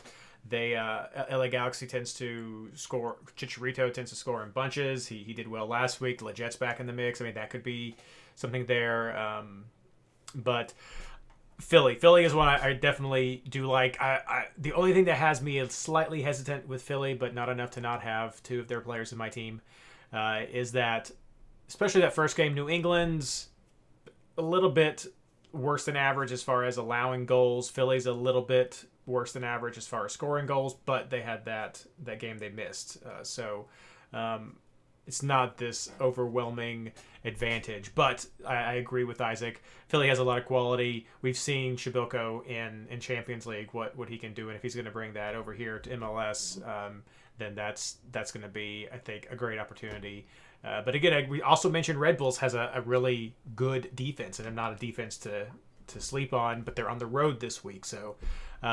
[SPEAKER 1] LA Galaxy tends to score. Chicharito tends to score in bunches. He did well last week. Leget's back in the mix. I mean, that could be something there. But Philly is one I definitely do like. The only thing that has me slightly hesitant with Philly, but not enough to not have two of their players in my team, is that, especially that first game, New England's a little bit worse than average as far as allowing goals. Philly's a little bit worse than average as far as scoring goals, but they had that game they missed. It's not this overwhelming advantage. But I agree with Isaac. Philly has a lot of quality. We've seen Shabilko in Champions League, what he can do. And if he's going to bring that over here to MLS, then that's going to be, I think, a great opportunity. But again, we also mentioned Red Bulls has a really good defense, and not a defense to sleep on, but they're on the road this week. So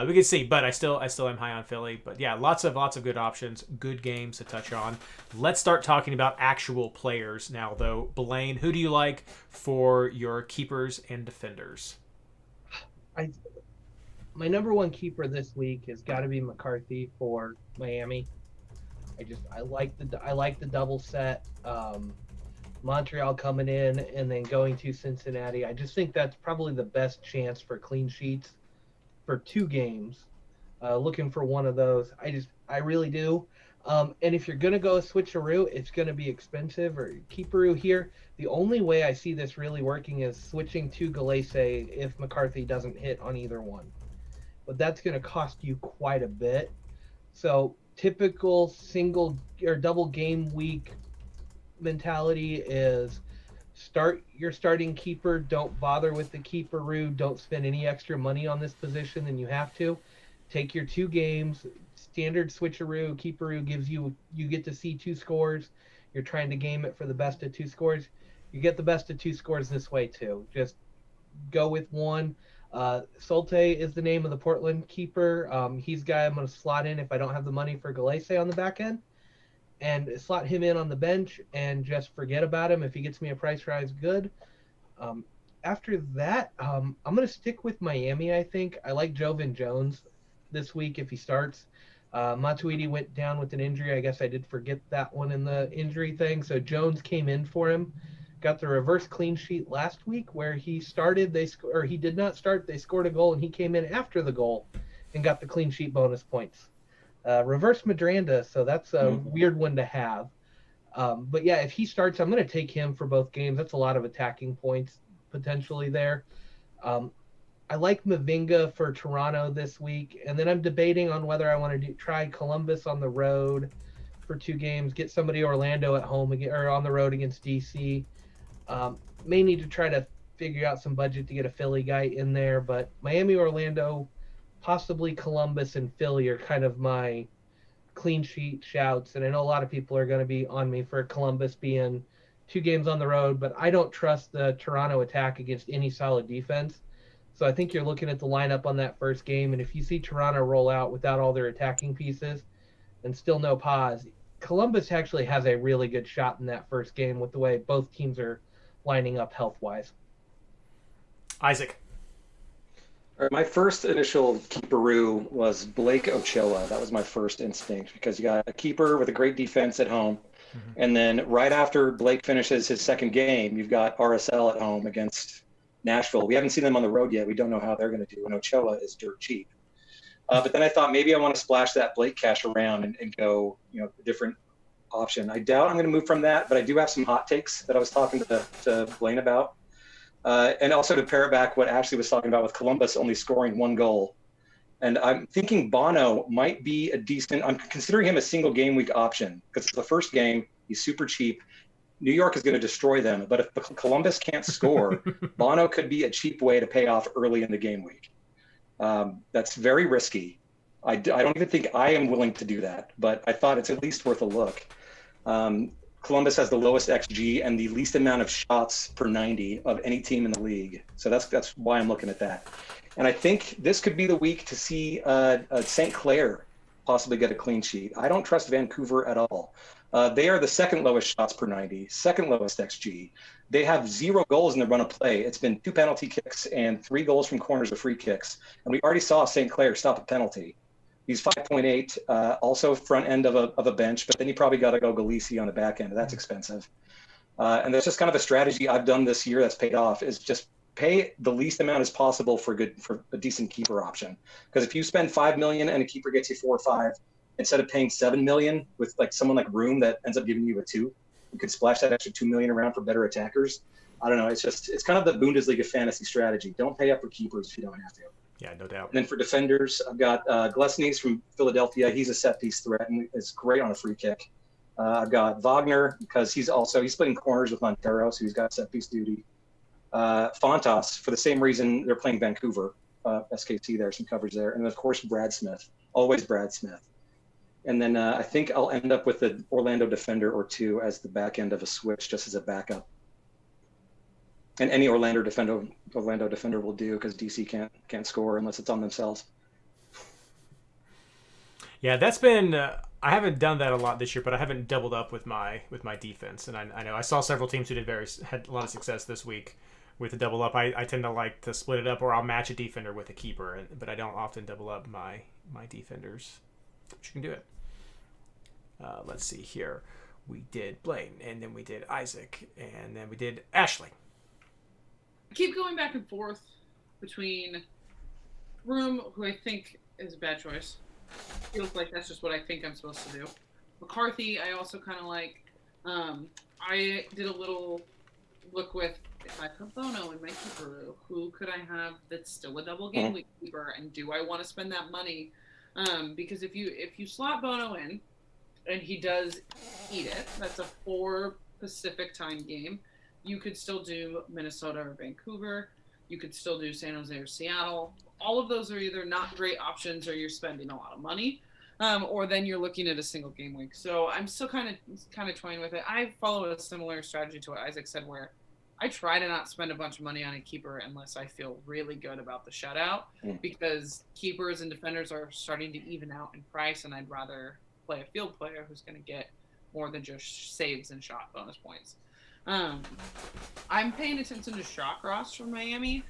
[SPEAKER 1] we can see, but I still am high on Philly. But yeah, lots of good options, good games to touch on. Let's start talking about actual players now, though. Blaine, who do you like for your keepers and defenders?
[SPEAKER 4] My number one keeper this week has got to be McCarthy for Miami. I like the double set. Montreal coming in and then going to Cincinnati. I just think that's probably the best chance for clean sheets for 2 games. Looking for one of those. I really do. And if you're going to go a switcheroo, it's going to be expensive, or keeperoo here. The only way I see this really working is switching to Galese if McCarthy doesn't hit on either one. But that's going to cost you quite a bit. So typical single or double game week mentality is start your starting keeper. Don't bother with the keeperoo. Don't spend any extra money on this position than you have to. Take your 2 games. Standard switcheroo. Keeperoo gives you get to see 2 scores. You're trying to game it for the best of 2 scores. You get the best of 2 scores this way too. Just go with one. Solte is the name of the Portland keeper. He's the guy I'm going to slot in if I don't have the money for Galese on the back end, and slot him in on the bench and just forget about him. If he gets me a price rise, good. After that, I'm going to stick with Miami, I think. I like Jovan Jones this week if he starts. Matuidi went down with an injury. I guess I did forget that one in the injury thing. So Jones came in for him. Got the reverse clean sheet last week where he started, he did not start, they scored a goal, and he came in after the goal and got the clean sheet bonus points. Reverse Madranda, so that's a weird one to have. But yeah, if he starts, I'm going to take him for both games. That's a lot of attacking points potentially there. I like Mavinga for Toronto this week, and then I'm debating on whether I want to try Columbus on the road for 2 games, get somebody Orlando at home again, or on the road against DC. May need to try to figure out some budget to get a Philly guy in there, but Miami, Orlando, possibly Columbus, and Philly are kind of my clean sheet shouts. And I know a lot of people are going to be on me for Columbus being 2 games on the road, but I don't trust the Toronto attack against any solid defense. So I think you're looking at the lineup on that first game, and if you see Toronto roll out without all their attacking pieces and still no pause, Columbus actually has a really good shot in that first game with the way both teams are lining up health-wise.
[SPEAKER 1] Isaac.
[SPEAKER 3] All right, my first initial keeperoo was Blake Ochoa. That was my first instinct because you got a keeper with a great defense at home. Mm-hmm. And then right after Blake finishes his second game, you've got RSL at home against Nashville. We haven't seen them on the road yet. We don't know how they're going to do. And Ochoa is dirt cheap. But then I thought maybe I want to splash that Blake cash around and go, a different option. I doubt I'm going to move from that, but I do have some hot takes that I was talking to Blaine about. And also to pair it back what Ashley was talking about with Columbus only scoring 1 goal. And I'm thinking Bono might be I'm considering him a single game week option because it's the first game. He's super cheap. New York is going to destroy them. But if Columbus can't score, Bono could be a cheap way to pay off early in the game week. That's very risky. I don't even think I am willing to do that, but I thought it's at least worth a look. Columbus has the lowest XG and the least amount of shots per 90 of any team in the league. So that's why I'm looking at that. And I think this could be the week to see St. Clair possibly get a clean sheet. I don't trust Vancouver at all. They are the second lowest shots per 90, second lowest XG. They have 0 goals in the run of play. It's been 2 penalty kicks and 3 goals from corners or free kicks. And we already saw St. Clair stop a penalty. He's 5.8, also front end of a bench, but then you probably got to go Galisi on the back end. That's expensive. And that's just kind of a strategy I've done this year that's paid off, is just pay the least amount as possible for a decent keeper option. Because if you spend 5 million and a keeper gets you 4 or 5, instead of paying 7 million with like someone like Room that ends up giving you a 2, you could splash that extra 2 million around for better attackers. I don't know. It's kind of the Bundesliga fantasy strategy. Don't pay up for keepers if you don't have to.
[SPEAKER 1] Yeah, no doubt.
[SPEAKER 3] And then for defenders, I've got Glesnes from Philadelphia. He's a set piece threat and is great on a free kick. I've got Wagner because he's splitting corners with Montero, so he's got set piece duty. Fontas for the same reason they're playing Vancouver. SKT there, some coverage there. And of course, Brad Smith. Always Brad Smith. And then I think I'll end up with an Orlando defender or 2 as the back end of a switch, just as a backup. And any Orlando defender will do because DC can't score unless it's on themselves.
[SPEAKER 1] Yeah, that's been. I haven't done that a lot this year, but I haven't doubled up with my defense. And I know I saw several teams who had a lot of success this week with the double up. I tend to like to split it up, or I'll match a defender with a keeper, but I don't often double up my defenders. But you can do it. Let's see here. We did Blaine, and then we did Isaac, and then we did Ashley.
[SPEAKER 2] I keep going back and forth between Room, who I think is a bad choice. Feels like that's just what I think I'm supposed to do. McCarthy, I also kind of like. I did a little look with, if I put Bono in my keeper, who could I have that's still a double game week keeper, and do I want to spend that money? Because if you slot Bono in, and he does eat it, that's a 4 Pacific time game. You could still do Minnesota or Vancouver. You could still do San Jose or Seattle. All of those are either not great options or you're spending a lot of money, or then you're looking at a single game week. So I'm still kind of toying with it. I follow a similar strategy to what Isaac said, where I try to not spend a bunch of money on a keeper unless I feel really good about the shutout, because keepers and defenders are starting to even out in price, and I'd rather play a field player who's going to get more than just saves and shot bonus points. I'm paying attention to Shawcross from Miami.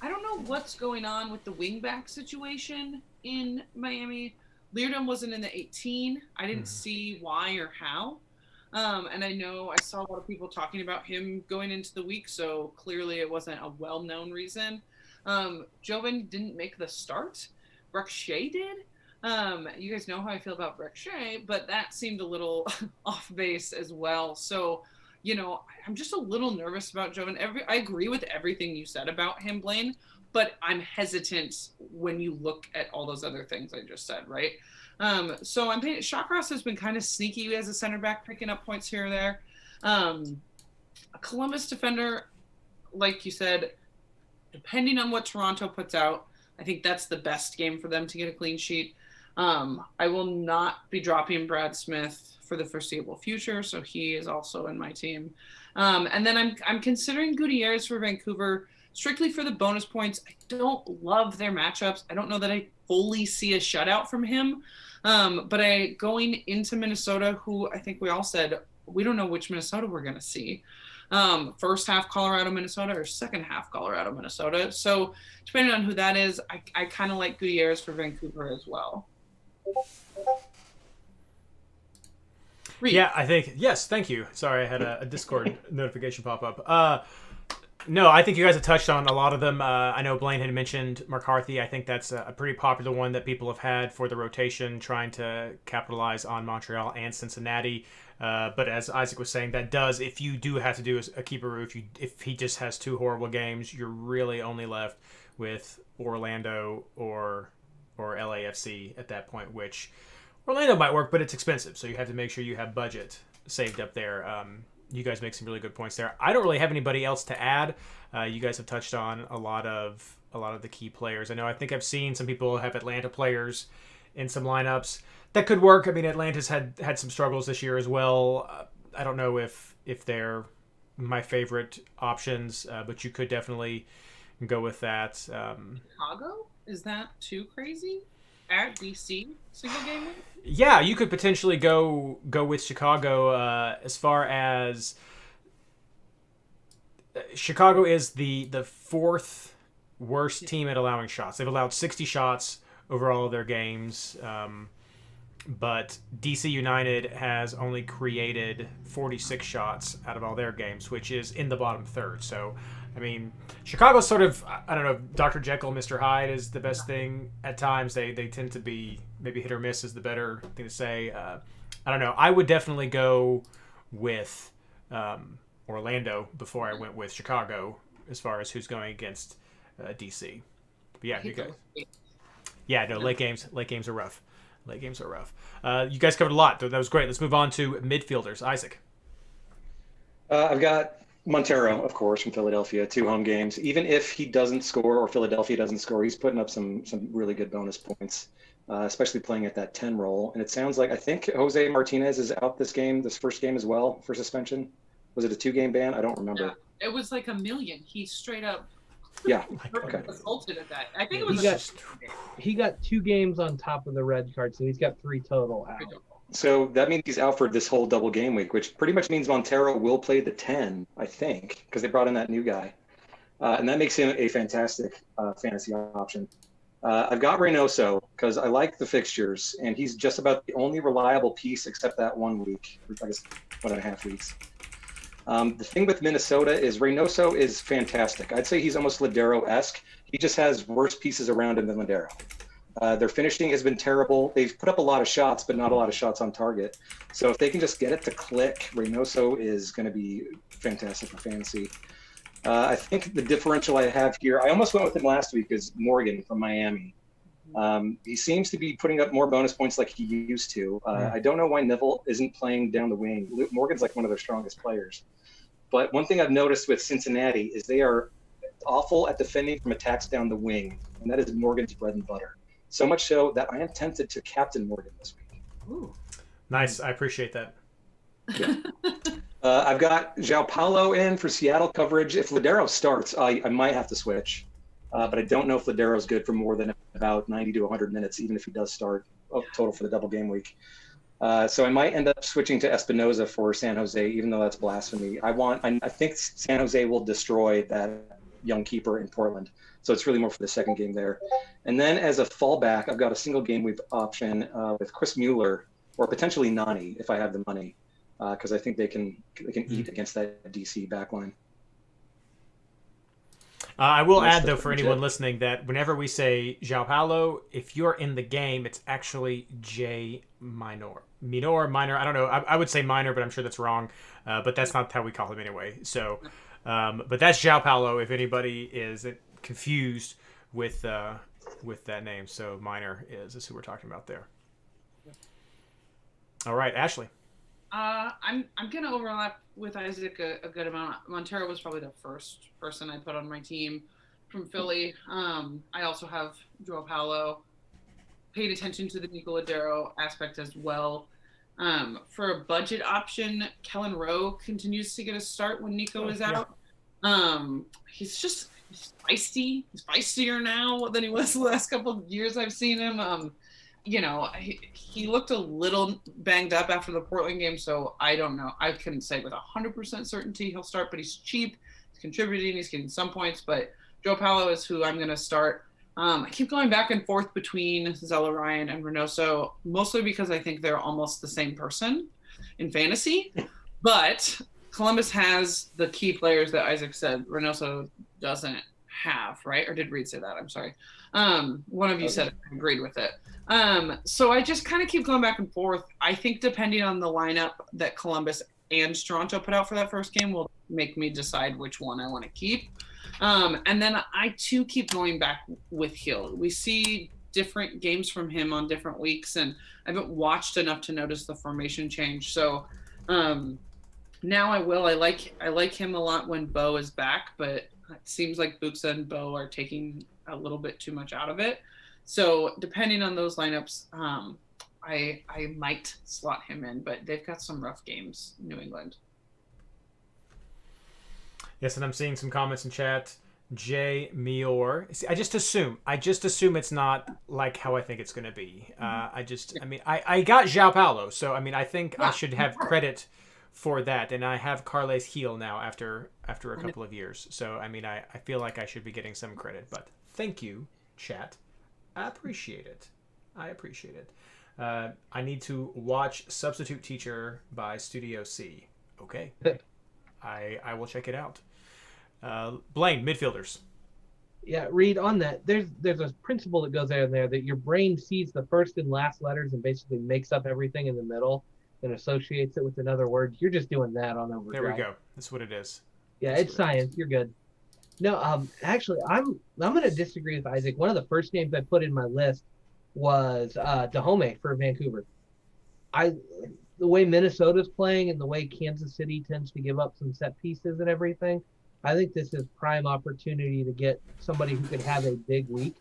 [SPEAKER 2] I don't know what's going on with the wingback situation in Miami. Leardom wasn't in the 18. I didn't see why or how. And I know I saw a lot of people talking about him going into the week, so clearly it wasn't a well-known reason. Joven didn't make the start. Brooke Shea did. You guys know how I feel about Brooke Shea, but that seemed a little off base as well. So, I'm just a little nervous about Joven. I agree with everything you said about him, Blaine, but I'm hesitant when you look at all those other things I just said, right? So I'm paying. Shawcross has been kind of sneaky as a center back, picking up points here or there. A Columbus defender, like you said, depending on what Toronto puts out, I think that's the best game for them to get a clean sheet. I will not be dropping Brad Smith for the foreseeable future, so he is also in my team. And then I'm considering Gutierrez for Vancouver strictly for the bonus points. I don't love their matchups. I don't know that I fully see a shutout from him. But going into Minnesota, who I think we all said we don't know which Minnesota we're going to see. First half Colorado, Minnesota, or second half Colorado, Minnesota. So depending on who that is, I kind of like Gutierrez for Vancouver as well. Reed.
[SPEAKER 1] Yeah, I think, yes, thank you. Sorry, I had a Discord notification pop up. No, I think you guys have touched on a lot of them. I know Blaine had mentioned McCarthy. I think that's a pretty popular one that people have had for the rotation, trying to capitalize on Montreal and Cincinnati. But as Isaac was saying, that does, if you do have to do a keeper, if he just has 2 horrible games, you're really only left with Orlando or LAFC at that point, which Orlando might work, but it's expensive, so you have to make sure you have budget saved up there. You guys make some really good points there. I don't really have anybody else to add. You guys have touched on a lot of the key players. I think I've seen some people have Atlanta players in some lineups that could work. I mean, Atlanta's had some struggles this year as well. I don't know if they're my favorite options, but you could definitely go with that.
[SPEAKER 2] Chicago? Is that too crazy? At DC single game week?
[SPEAKER 1] Yeah, you could potentially go with Chicago. As far as Chicago is the 4th worst team at allowing shots. They've allowed 60 shots over all of their games, but DC United has only created 46 shots out of all their games, which is in the bottom third. So I mean, Chicago's sort of, I don't know, Dr. Jekyll, Mr. Hyde is the best thing at times. They tend to be maybe hit or miss is the better thing to say. I don't know. I would definitely go with Orlando before I went with Chicago as far as who's going against DC. But yeah, you guys. Yeah, no, late games are rough. Late games are rough. You guys covered a lot. That was great. Let's move on to midfielders. Isaac.
[SPEAKER 3] I've got Montero, of course, from Philadelphia, 2 home games. Even if he doesn't score or Philadelphia doesn't score, he's putting up some really good bonus points, especially playing at that 10 role. And it sounds like, I think Jose Martinez is out this first game as well for suspension. Was it a 2-game ban? I don't remember.
[SPEAKER 2] Yeah, it was like $1 million. He straight up assaulted at that. I think it was
[SPEAKER 4] he got 2 games on top of the red card, so he's got 3 total out.
[SPEAKER 3] So that means he's out for this whole double game week, which pretty much means Montero will play the 10, I think, because they brought in that new guy. And that makes him a fantastic fantasy option. I've got Reynoso because I like the fixtures, and he's just about the only reliable piece except that 1 week, I guess 1.5 weeks. The thing with Minnesota is Reynoso is fantastic. I'd say he's almost Ladero-esque. He just has worse pieces around him than Ladero. Their finishing has been terrible. They've put up a lot of shots, but not a lot of shots on target. So if they can just get it to click, Reynoso is going to be fantastic for fantasy. I think the differential I have here, I almost went with him last week, is Morgan from Miami. He seems to be putting up more bonus points like he used to. I don't know why Neville isn't playing down the wing. Morgan's like one of their strongest players. But one thing I've noticed with Cincinnati is they are awful at defending from attacks down the wing, and that is Morgan's bread and butter. So much so that I am tempted to captain Morgan this week.
[SPEAKER 2] Ooh.
[SPEAKER 1] Nice. I appreciate that.
[SPEAKER 3] Yeah. I've got João Paulo in for Seattle coverage. If Ladero starts, I might have to switch. But I don't know if Ladero's good for more than about 90 to 100 minutes, even if he does start total for the double game week. So I might end up switching to Espinoza for San Jose, even though that's blasphemy. I think San Jose will destroy that young keeper in Portland. So it's really more for the second game there. And then as a fallback, I've got a single game week option with Chris Mueller or potentially Nani if I have the money, because I think they can eat against that DC backline.
[SPEAKER 1] I will add, though, for anyone listening, that whenever we say João Paulo, if you're in the game, it's actually J Minor. Minor, I don't know. I would say minor, but I'm sure that's wrong. But that's not how we call him anyway. So, but that's João Paulo if anybody is confused with that name. So Minor is who we're talking about there. All right, Ashley.
[SPEAKER 2] I'm gonna overlap with Isaac a good amount. Montero was probably the first person I put on my team from Philly. I also have João Paulo. Paid attention to the Nico Ladero aspect as well. For a budget option, Kellen Rowe continues to get a start when Nico is out. He's feisty. He's feistier now than he was the last couple of years I've seen him. He looked a little banged up after the Portland game, so I don't know. I couldn't say with 100% certainty he'll start, but he's cheap. He's contributing. He's getting some points, but João Paulo is who I'm going to start. I keep going back and forth between Zella Ryan and Reynoso, mostly because I think they're almost the same person in fantasy, but Columbus has the key players that Isaac said Reynoso doesn't have, right? Or did Reed say that? I'm sorry. One of you said I agreed with it. So I just kind of keep going back and forth. I think depending on the lineup that Columbus and Toronto put out for that first game will make me decide which one I want to keep. And then I too keep going back with Hill. We see different games from him on different weeks, and I haven't watched enough to notice the formation change. So now I will. I like him a lot when Bo is back, but it seems like Buxa and Bo are taking a little bit too much out of it. So depending on those lineups, I might slot him in, but they've got some rough games, New England.
[SPEAKER 1] Yes, and I'm seeing some comments in chat. J Mior. I just assume it's not like how I think it's going to be. I got João Paulo, so I think I should have credit for that, and I have Carles Heel now after a couple of years. So I feel like I should be getting some credit, but thank you, chat. I appreciate it. I need to watch Substitute Teacher by Studio C. Okay. I will check it out. Blaine, midfielders.
[SPEAKER 4] Yeah, Reed, on that, there's a principle that goes in there that your brain sees the first and last letters and basically makes up everything in the middle and associates it with another word. You're just doing that on overdrive.
[SPEAKER 1] There we go. That's what it is.
[SPEAKER 4] Yeah, it's science. You're good. No, actually, I'm going to disagree with Isaac. One of the first names I put in my list was Dahomey for Vancouver. The way Minnesota's playing and the way Kansas City tends to give up some set pieces and everything, I think this is prime opportunity to get somebody who could have a big week.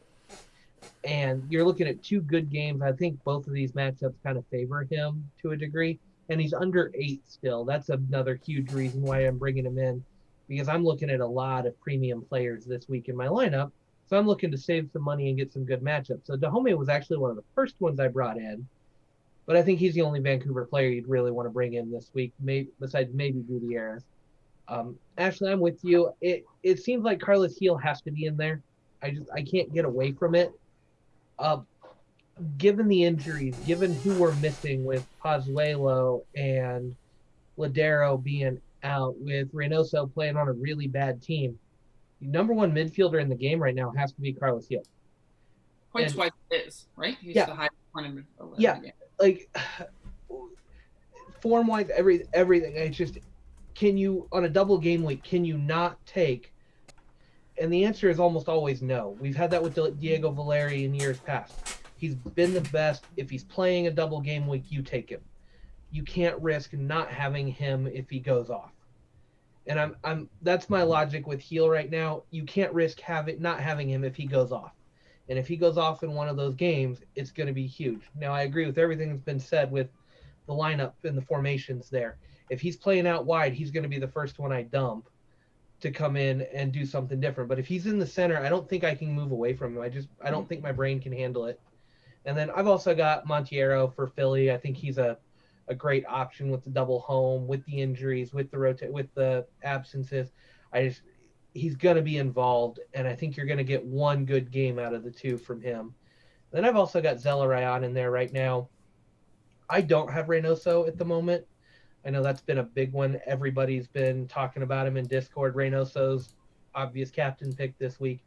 [SPEAKER 4] And you're looking at 2 good games. I think both of these matchups kind of favor him to a degree. And he's under 8 still. That's another huge reason why I'm bringing him in, because I'm looking at a lot of premium players this week in my lineup. So I'm looking to save some money and get some good matchups. So Dahomey was actually one of the first ones I brought in. But I think he's the only Vancouver player you'd really want to bring in this week, besides maybe Gutierrez. Ashley, I'm with you. It seems like Carlos Heel has to be in there. I can't get away from it. Given the injuries, given who we're missing with Pozuelo and Ladero being out, with Reynoso playing on a really bad team, the number 1 midfielder in the game right now has to be Carlos Heel.
[SPEAKER 2] Points-wise, it is, right? He's the highest point in midfielder.
[SPEAKER 4] Yeah, like form-wise, everything. It's just, can you, on a double game week, can you not take? And the answer is almost always no. We've had that with Diego Valeri in years past. He's been the best. If he's playing a double game week, you take him. You can't risk not having him if he goes off. And that's my logic with Heel right now. You can't risk not having him if he goes off. And if he goes off in one of those games, it's going to be huge. Now, I agree with everything that's been said with the lineup and the formations there. If he's playing out wide, he's going to be the first one I dump to come in and do something different. But if he's in the center, I don't think I can move away from him. I don't think my brain can handle it. And then I've also got Monteiro for Philly. I think he's a great option with the double home, with the injuries, with the absences. He's going to be involved, and I think you're going to get one good game out of the 2 from him. Then I've also got Zelarayan in there right now. I don't have Reynoso at the moment. I know that's been a big one. Everybody's been talking about him in Discord. Reynoso's obvious captain pick this week.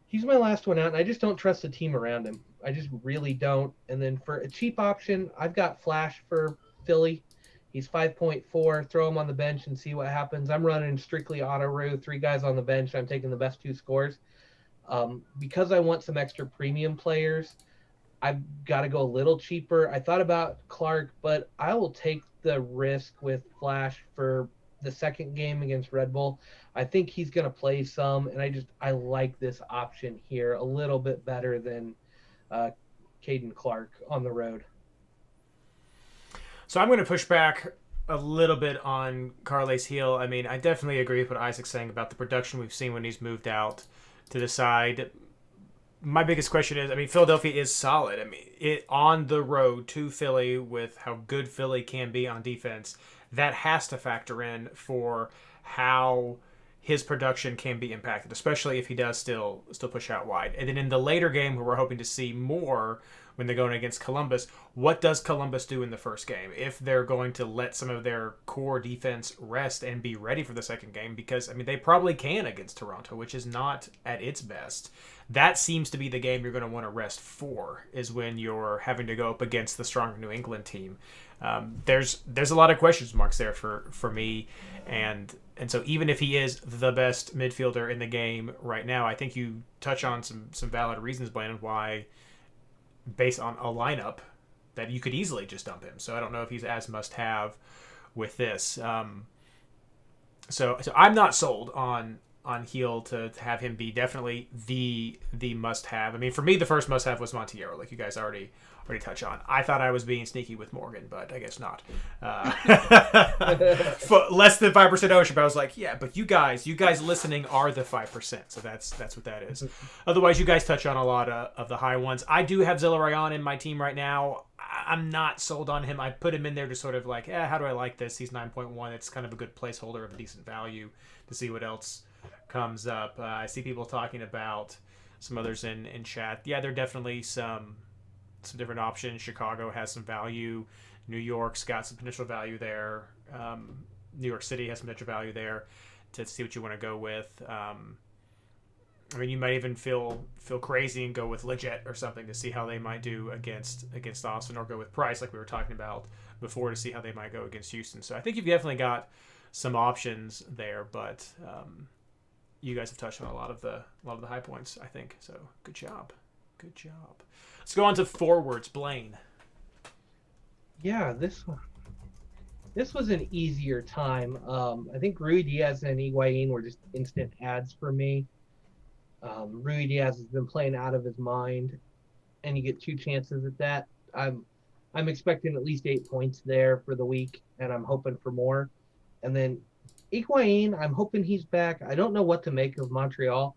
[SPEAKER 4] He's my last one out, and I just don't trust the team around him. I just really don't. And then for a cheap option, I've got Flash for Philly. He's 5.4. Throw him on the bench and see what happens. I'm running strictly auto-row, 3 guys on the bench. I'm taking the best 2 scores. Because I want some extra premium players, I've got to go a little cheaper. I thought about Clark, but I will take the risk with Flash for the second game against Red Bull. I think he's going to play some, and I like this option here a little bit better than Caden Clark on the road.
[SPEAKER 1] So I'm going to push back a little bit on Carles Heel. I mean, I definitely agree with what Isaac's saying about the production we've seen when he's moved out to the side. My biggest question is, I mean, Philadelphia is solid. I mean, on the road to Philly with how good Philly can be on defense, that has to factor in for how his production can be impacted, especially if he does still push out wide. And then in the later game where we're hoping to see more when they're going against Columbus, what does Columbus do in the first game? If they're going to let some of their core defense rest and be ready for the second game, because, I mean, they probably can against Toronto, which is not at its best. That seems to be the game you're going to want to rest for, is when you're having to go up against the stronger New England team. There's a lot of questions marks there for me, and so even if he is the best midfielder in the game right now, I think you touch on some valid reasons, Brandon, why, based on a lineup, that you could easily just dump him. So I don't know if he's as must-have with this. So I'm not sold on Heel to have him be definitely the must-have. I mean, for me, the first must-have was Monteiro, like you guys already touched on. I thought I was being sneaky with Morgan, but I guess not. For less than 5% ownership, I was like, yeah, but you guys listening are the 5%, so that's what that is. Otherwise, you guys touch on a lot of the high ones. I do have Zelarayan in my team right now. I'm not sold on him. I put him in there to sort of like, how do I like this? He's 9.1. It's kind of a good placeholder of a decent value to see what else comes up. I see people talking about some others in chat. Yeah, there are definitely some different options. Chicago has some value. New York's got some potential value there. New York City has some potential value there. to see what you want to go with. I mean, you might even feel crazy and go with Legit or something to see how they might do against Austin, or go with Price like we were talking about before to see how they might go against Houston. So I think you've definitely got some options there, but you guys have touched on a lot of the high points, I think. So good job. Let's go on to forwards, Blaine.
[SPEAKER 4] Yeah, this was an easier time. I think Rui Diaz and Higuain were just instant ads for me. Rui Diaz has been playing out of his mind, and you get 2 chances at that. I'm expecting at least 8 points there for the week, and I'm hoping for more. And then Higuain, I'm hoping he's back. I don't know what to make of Montreal,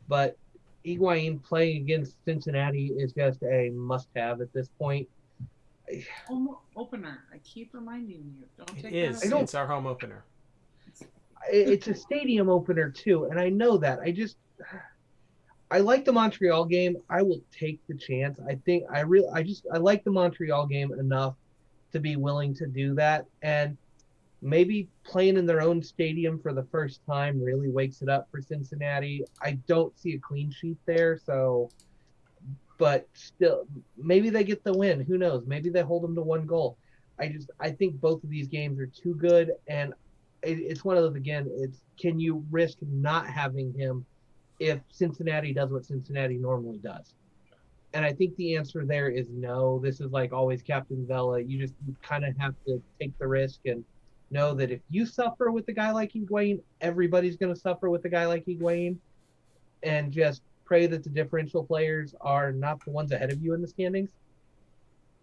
[SPEAKER 4] but Higuain playing against Cincinnati is just a must-have at this point.
[SPEAKER 2] Home opener. I keep reminding you. Don't take
[SPEAKER 1] it is.
[SPEAKER 2] that.
[SPEAKER 1] It's our home opener.
[SPEAKER 4] It's a stadium opener too, and I know that. I like the Montreal game. I will take the chance. I like the Montreal game enough to be willing to do that, and maybe playing in their own stadium for the first time really wakes it up for Cincinnati. I don't see a clean sheet there, but still, maybe they get the win. Who knows? Maybe they hold them to 1 goal. I think both of these games are too good, and it's one of those, again, can you risk not having him if Cincinnati does what Cincinnati normally does? And I think the answer there is no. This is like always Captain Vela. You kind of have to take the risk and know that if you suffer with a guy like Higuain, everybody's going to suffer with a guy like Higuain, and just pray that the differential players are not the ones ahead of you in the standings.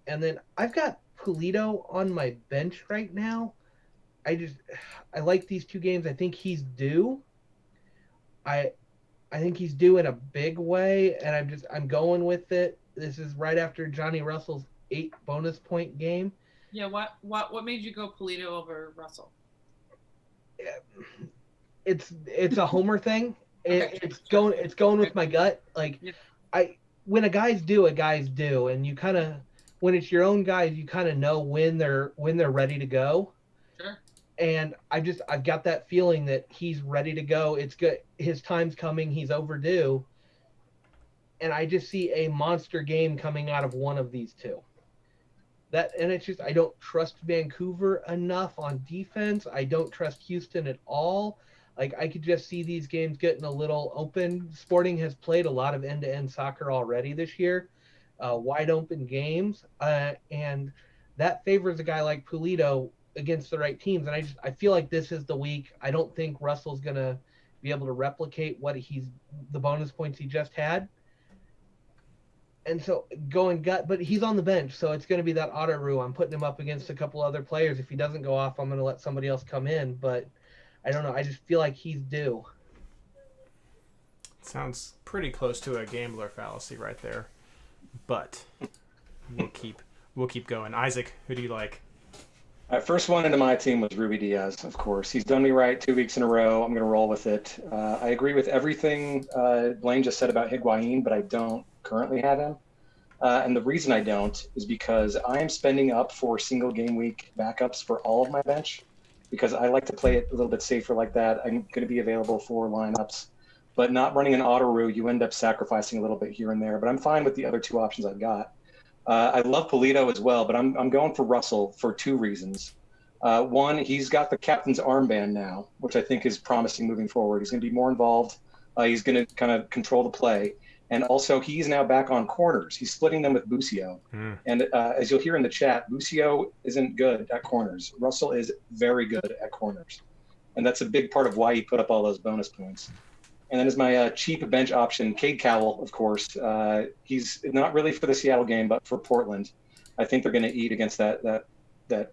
[SPEAKER 4] And then I've got Pulido on my bench right now. I like these 2 games. I think he's due. I think he's due in a big way, and I'm going with it. This is right after Johnny Russell's 8 bonus point game.
[SPEAKER 2] Yeah, what made you go Pulido over Russell?
[SPEAKER 4] It's a homer thing.
[SPEAKER 2] Okay.
[SPEAKER 4] It's going with my gut. Like, yeah. When a guy's due, and you kind of, when it's your own guys, you kind of know when they're ready to go.
[SPEAKER 2] Sure.
[SPEAKER 4] And I've got that feeling that he's ready to go. It's good. His time's coming. He's overdue. And I just see a monster game coming out of one of these 2. It's just, I don't trust Vancouver enough on defense. I don't trust Houston at all. Like, I could just see these games getting a little open. Sporting has played a lot of end-to-end soccer already this year, wide open games, and that favors a guy like Pulido against the right teams. And I feel like this is the week. I don't think Russell's gonna be able to replicate the bonus points he just had. And so going gut, but he's on the bench, so it's going to be that auto rule. I'm putting him up against a couple other players. If he doesn't go off, I'm going to let somebody else come in. But I don't know. I just feel like he's due.
[SPEAKER 1] Sounds pretty close to a gambler fallacy right there, but we'll keep going. Isaac, who do you like?
[SPEAKER 3] First one into my team was Rui Diaz, of course. He's done me right 2 weeks in a row. I'm going to roll with it. I agree with everything Blaine just said about Higuain, but I don't currently have him. And the reason I don't is because I am spending up for single game week backups for all of my bench, because I like to play it a little bit safer like that. I'm going to be available for lineups, but not running an auto roo, you end up sacrificing a little bit here and there. But I'm fine with the other 2 options I've got. I love Pulido as well, but I'm going for Russell for 2 reasons. One, he's got the captain's armband now, which I think is promising moving forward. He's going to be more involved. He's going to kind of control the play. And also, he's now back on corners. He's splitting them with Busio. And as you'll hear in the chat, Busio isn't good at corners. Russell is very good at corners. And that's a big part of why he put up all those bonus points. And then as my cheap bench option, Cade Cowell, of course. He's not really for the Seattle game, but for Portland. I think they're going to eat against that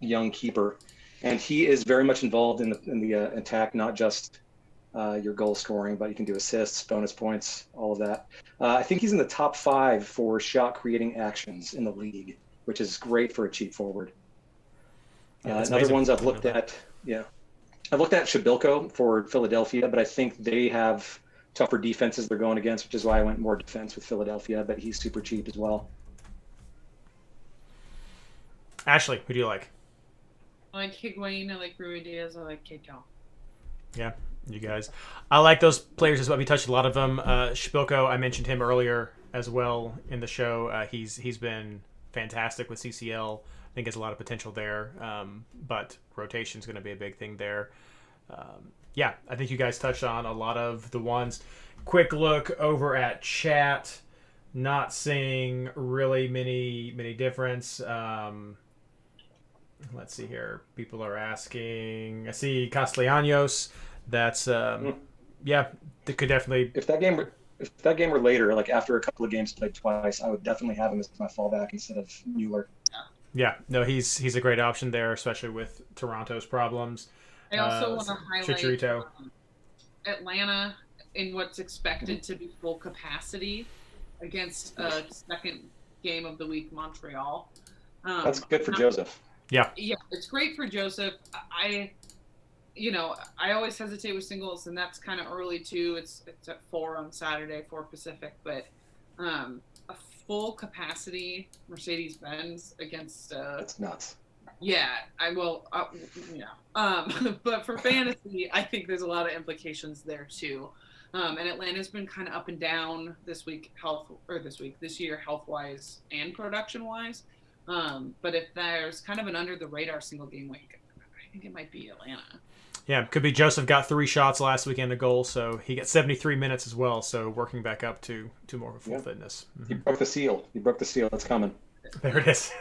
[SPEAKER 3] young keeper. And he is very much involved in the attack, not just your goal scoring, but you can do assists, bonus points, all of that. I think he's in the top 5 for shot creating actions in the league, which is great for a cheap forward. Another ones I've looked at, I've looked at Shabilko for Philadelphia, but I think they have tougher defenses they're going against, which is why I went more defense with Philadelphia, but he's super cheap as well.
[SPEAKER 1] Ashley, who do you like?
[SPEAKER 2] I like Higuain, I like Rui Diaz, I like Cade Cowell.
[SPEAKER 1] Yeah, You guys, I like those players as well. We touched a lot of them. Shpilko, I mentioned him earlier as well in the show. He's been fantastic with CCL. I think has a lot of potential there, but rotation is going to be a big thing there. Yeah, I think you guys touched on a lot of the ones. Quick look over at chat. Not seeing really many difference. Let's see here. People are asking. I see Castellanos. That's yeah. That could definitely.
[SPEAKER 3] If that game were later, like after a couple of games played twice, I would definitely have him as my fallback instead of Mueller.
[SPEAKER 1] Yeah, no, he's a great option there, especially with Toronto's problems.
[SPEAKER 2] I also want to highlight
[SPEAKER 1] Chicharito.
[SPEAKER 2] Atlanta in what's expected to be full capacity against a second game of the week, Montreal.
[SPEAKER 3] That's good for Joseph.
[SPEAKER 1] Yeah,
[SPEAKER 2] it's great for Joseph. I always hesitate with singles, and that's kind of early too. It's at 4 on Saturday, 4 Pacific, but a full capacity Mercedes-Benz against
[SPEAKER 3] that's nuts.
[SPEAKER 2] Yeah, I will. But for fantasy, I think there's a lot of implications there too. And Atlanta's been kind of up and down this year, health-wise and production-wise. But if there's kind of an under-the-radar single game week, I think it might be Atlanta.
[SPEAKER 1] Yeah, could be Joseph got 3 shots last week and a goal, so he got 73 minutes as well. So working back up to more of a full fitness. Mm-hmm.
[SPEAKER 3] He broke the seal. It's coming.
[SPEAKER 1] There it is.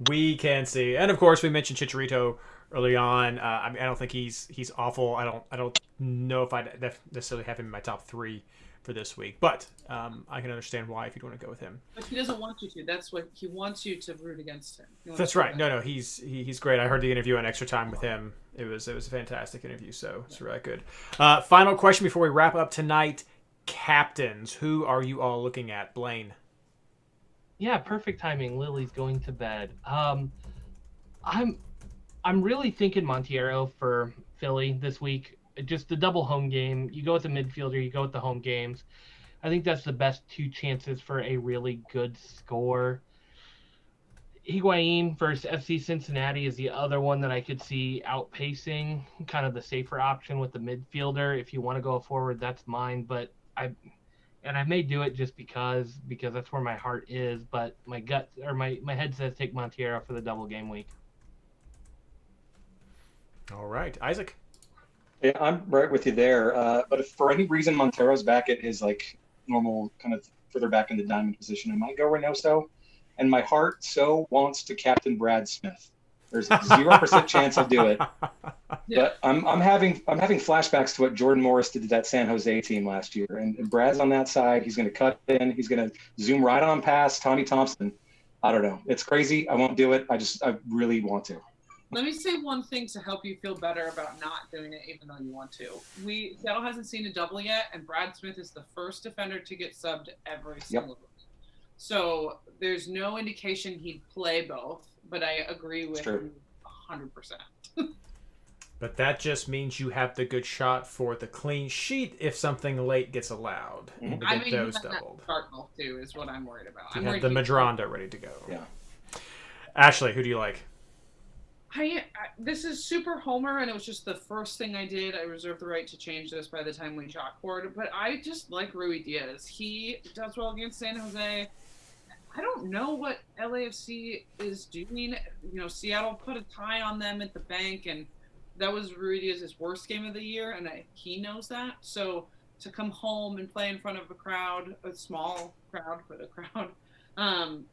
[SPEAKER 1] We can see, and of course we mentioned Chicharito early on. I mean, I don't think he's awful. I don't know if I'd necessarily have him in my top 3 for this week, but I can understand why if you'd want to go with him.
[SPEAKER 2] But he doesn't want you to. That's what he wants you to root against him.
[SPEAKER 1] That's right. No, he's great. I heard the interview on Extra Time with him. It was a fantastic interview. So it's really good. Final question before we wrap up tonight: captains. Who are you all looking at, Blaine?
[SPEAKER 4] Yeah, perfect timing. Lily's going to bed. I'm really thinking Monteiro for Philly this week. Just the double home game. You go with the midfielder, you go with the home games. I think that's the best 2 chances for a really good score. Higuain versus FC Cincinnati is the other one that I could see outpacing, kind of the safer option with the midfielder. If you want to go forward, that's mine. But I may do it just because that's where my heart is. But my gut or my head says take Monteiro for the double game week.
[SPEAKER 1] All right, Isaac.
[SPEAKER 3] Yeah, I'm right with you there. But if for any reason Montero's back at his like normal kind of further back in the diamond position, I might go Reynoso. And my heart so wants to captain Brad Smith. There's a 0% chance I'll do it. But I'm having flashbacks to what Jordan Morris did to that San Jose team last year. And Brad's on that side. He's going to cut in. He's going to zoom right on past Tommy Thompson. I don't know. It's crazy. I won't do it. I really want to.
[SPEAKER 2] Let me say one thing to help you feel better about not doing it, even though you want to. Seattle hasn't seen a double yet, and Brad Smith is the first defender to get subbed every single week. So there's no indication he'd play both, but I agree with you 100%.
[SPEAKER 1] But that just means you have the good shot for the clean sheet if something late gets allowed.
[SPEAKER 3] Mm-hmm.
[SPEAKER 1] To get those doubled.
[SPEAKER 2] Cardinal too is what I'm worried about.
[SPEAKER 1] You have the Madronda ready to go.
[SPEAKER 3] Yeah.
[SPEAKER 1] Ashley, who do you like?
[SPEAKER 2] This is super homer, and it was just the first thing I did. I reserve the right to change this by the time we chalk board, but I just like Rui Diaz. He does well against San Jose. I don't know what LAFC is doing. Seattle put a tie on them at the bank, and that was Rui Diaz's worst game of the year, and he knows that. So to come home and play in front of a small crowd, but a crowd,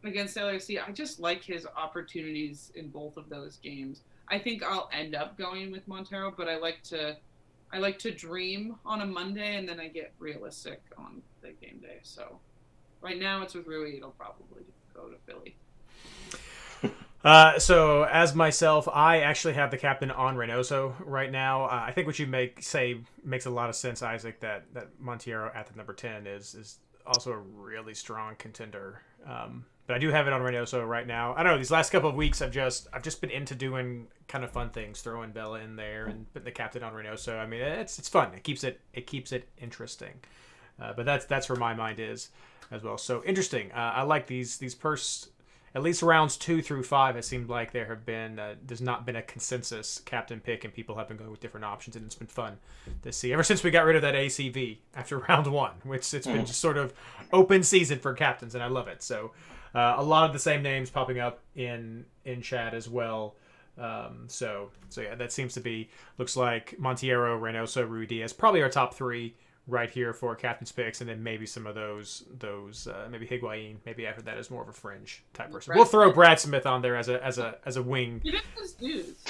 [SPEAKER 2] against LAFC, I just like his opportunities in both of those games. I think I'll end up going with Montero, but I like to dream on a Monday, and then I get realistic on the game day. So right now it's with Rui. It'll probably go to Philly.
[SPEAKER 1] So as myself, I actually have the captain on Reynoso right now. I think what you say makes a lot of sense, Isaac, that Monteiro at the number 10 is also a really strong contender. But I do have it on Reynoso right now. I don't know, these last couple of weeks I've just been into doing kind of fun things, throwing Bella in there and putting the captain on Reynoso. I mean, it's fun. It keeps it interesting. But that's where my mind is as well. So interesting. I like these first at least rounds 2 through 5, it seemed like there's not been a consensus captain pick, and people have been going with different options, and it's been fun to see. Ever since we got rid of that ACV after round 1, which it's been just sort of open season for captains, and I love it. So a lot of the same names popping up in chat as well. So yeah, that seems to be, looks like Monteiro, Reynoso, Rui Diaz, probably our top 3 right here for captain's picks, and then maybe some of those maybe Higuain, maybe after that is more of a fringe type person. We'll throw Brad Smith on there as a wing.
[SPEAKER 2] You didn't just dudes.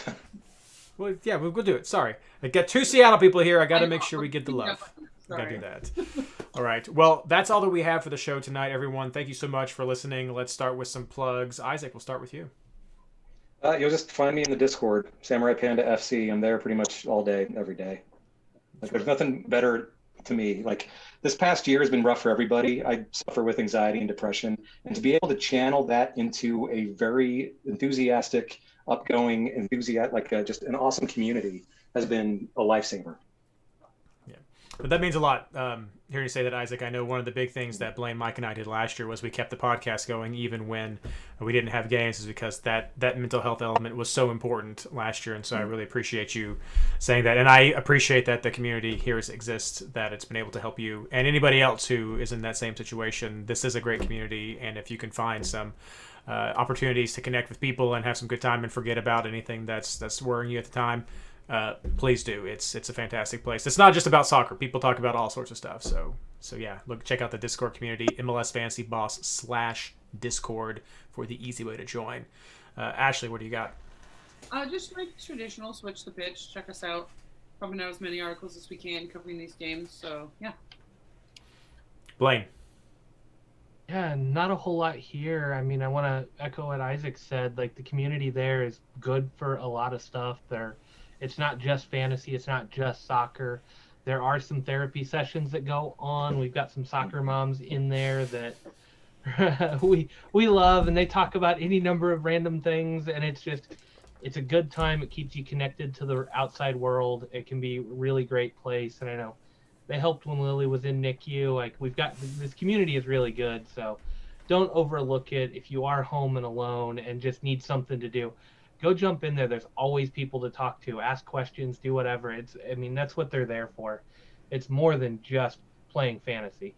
[SPEAKER 1] Well, yeah, we'll do it. Sorry, I got 2 Seattle people here. I got to make sure we get the love. We got to do that. All right. Well, that's all that we have for the show tonight, everyone. Thank you so much for listening. Let's start with some plugs. Isaac, we'll start with you.
[SPEAKER 3] You'll just find me in the Discord, Samurai Panda FC. I'm there pretty much all day, every day. Like, there's nothing better to me. Like, this past year has been rough for everybody. I suffer with anxiety and depression, and to be able to channel that into a very enthusiastic, upgoing, just an awesome community has been a lifesaver.
[SPEAKER 1] Yeah, but that means a lot. Hearing you say that, Isaac, I know one of the big things that Blaine, Mike, and I did last year was we kept the podcast going even when we didn't have games, is because that mental health element was so important last year, and so I really appreciate you saying that. And I appreciate that the community here exists, that it's been able to help you and anybody else who is in that same situation. This is a great community, and if you can find some opportunities to connect with people and have some good time and forget about anything that's worrying you at the time, please do. It's a fantastic place. It's not just about soccer. People talk about all sorts of stuff. So yeah, check out the Discord community, MLS Fantasy Boss /Discord for the easy way to join. Ashley, what do you got?
[SPEAKER 2] Just like traditional, switch the pitch. Check us out. Pumping out as many articles as we can covering these games. So yeah.
[SPEAKER 1] Blaine.
[SPEAKER 4] Yeah, not a whole lot here. I mean, I want to echo what Isaac said. Like, the community there is good for a lot of stuff. It's not just fantasy. It's not just soccer. There are some therapy sessions that go on. We've got some soccer moms in there that we love, and they talk about any number of random things, and it's a good time. It keeps you connected to the outside world. It can be a really great place, and I know they helped when Lily was in NICU. Like, we've got, this community is really good, so don't overlook it. If you are home and alone and just need something to do, go jump in there. There's always people to talk to, ask questions, do whatever. That's what they're there for. It's more than just playing fantasy.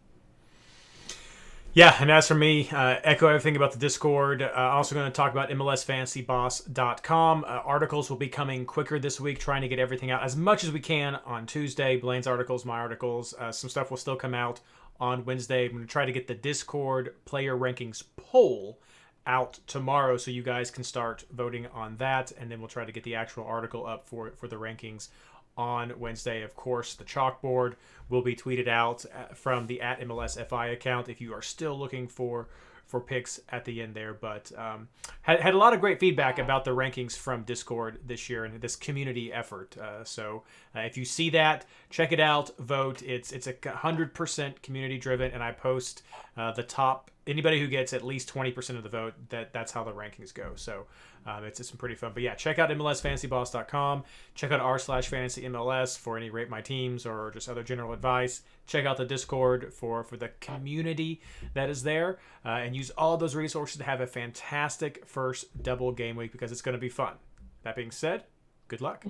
[SPEAKER 1] Yeah, and as for me, echo everything about the Discord. Also going to talk about MLSFantasyBoss.com. Articles will be coming quicker this week, trying to get everything out as much as we can on Tuesday. Blaine's articles, my articles. Some stuff will still come out on Wednesday. I'm going to try to get the Discord player rankings poll out tomorrow so you guys can start voting on that, and then we'll try to get the actual article up for the rankings on Wednesday. Of course, the chalkboard will be tweeted out from the @MLSFI account if you are still looking for picks at the end there. But had a lot of great feedback about the rankings from Discord this year and this community effort. So if you see that, check it out, vote. It's 100% community driven, and I post the top, anybody who gets at least 20% of the vote, that's how the rankings go. So it's some pretty fun. But yeah, check out MLSFantasyBoss.com. Check out r/FantasyMLS for any rate my teams or just other general advice. Check out the Discord for the community that is there, and use all those resources to have a fantastic first double game week, because it's going to be fun. That being said, good luck.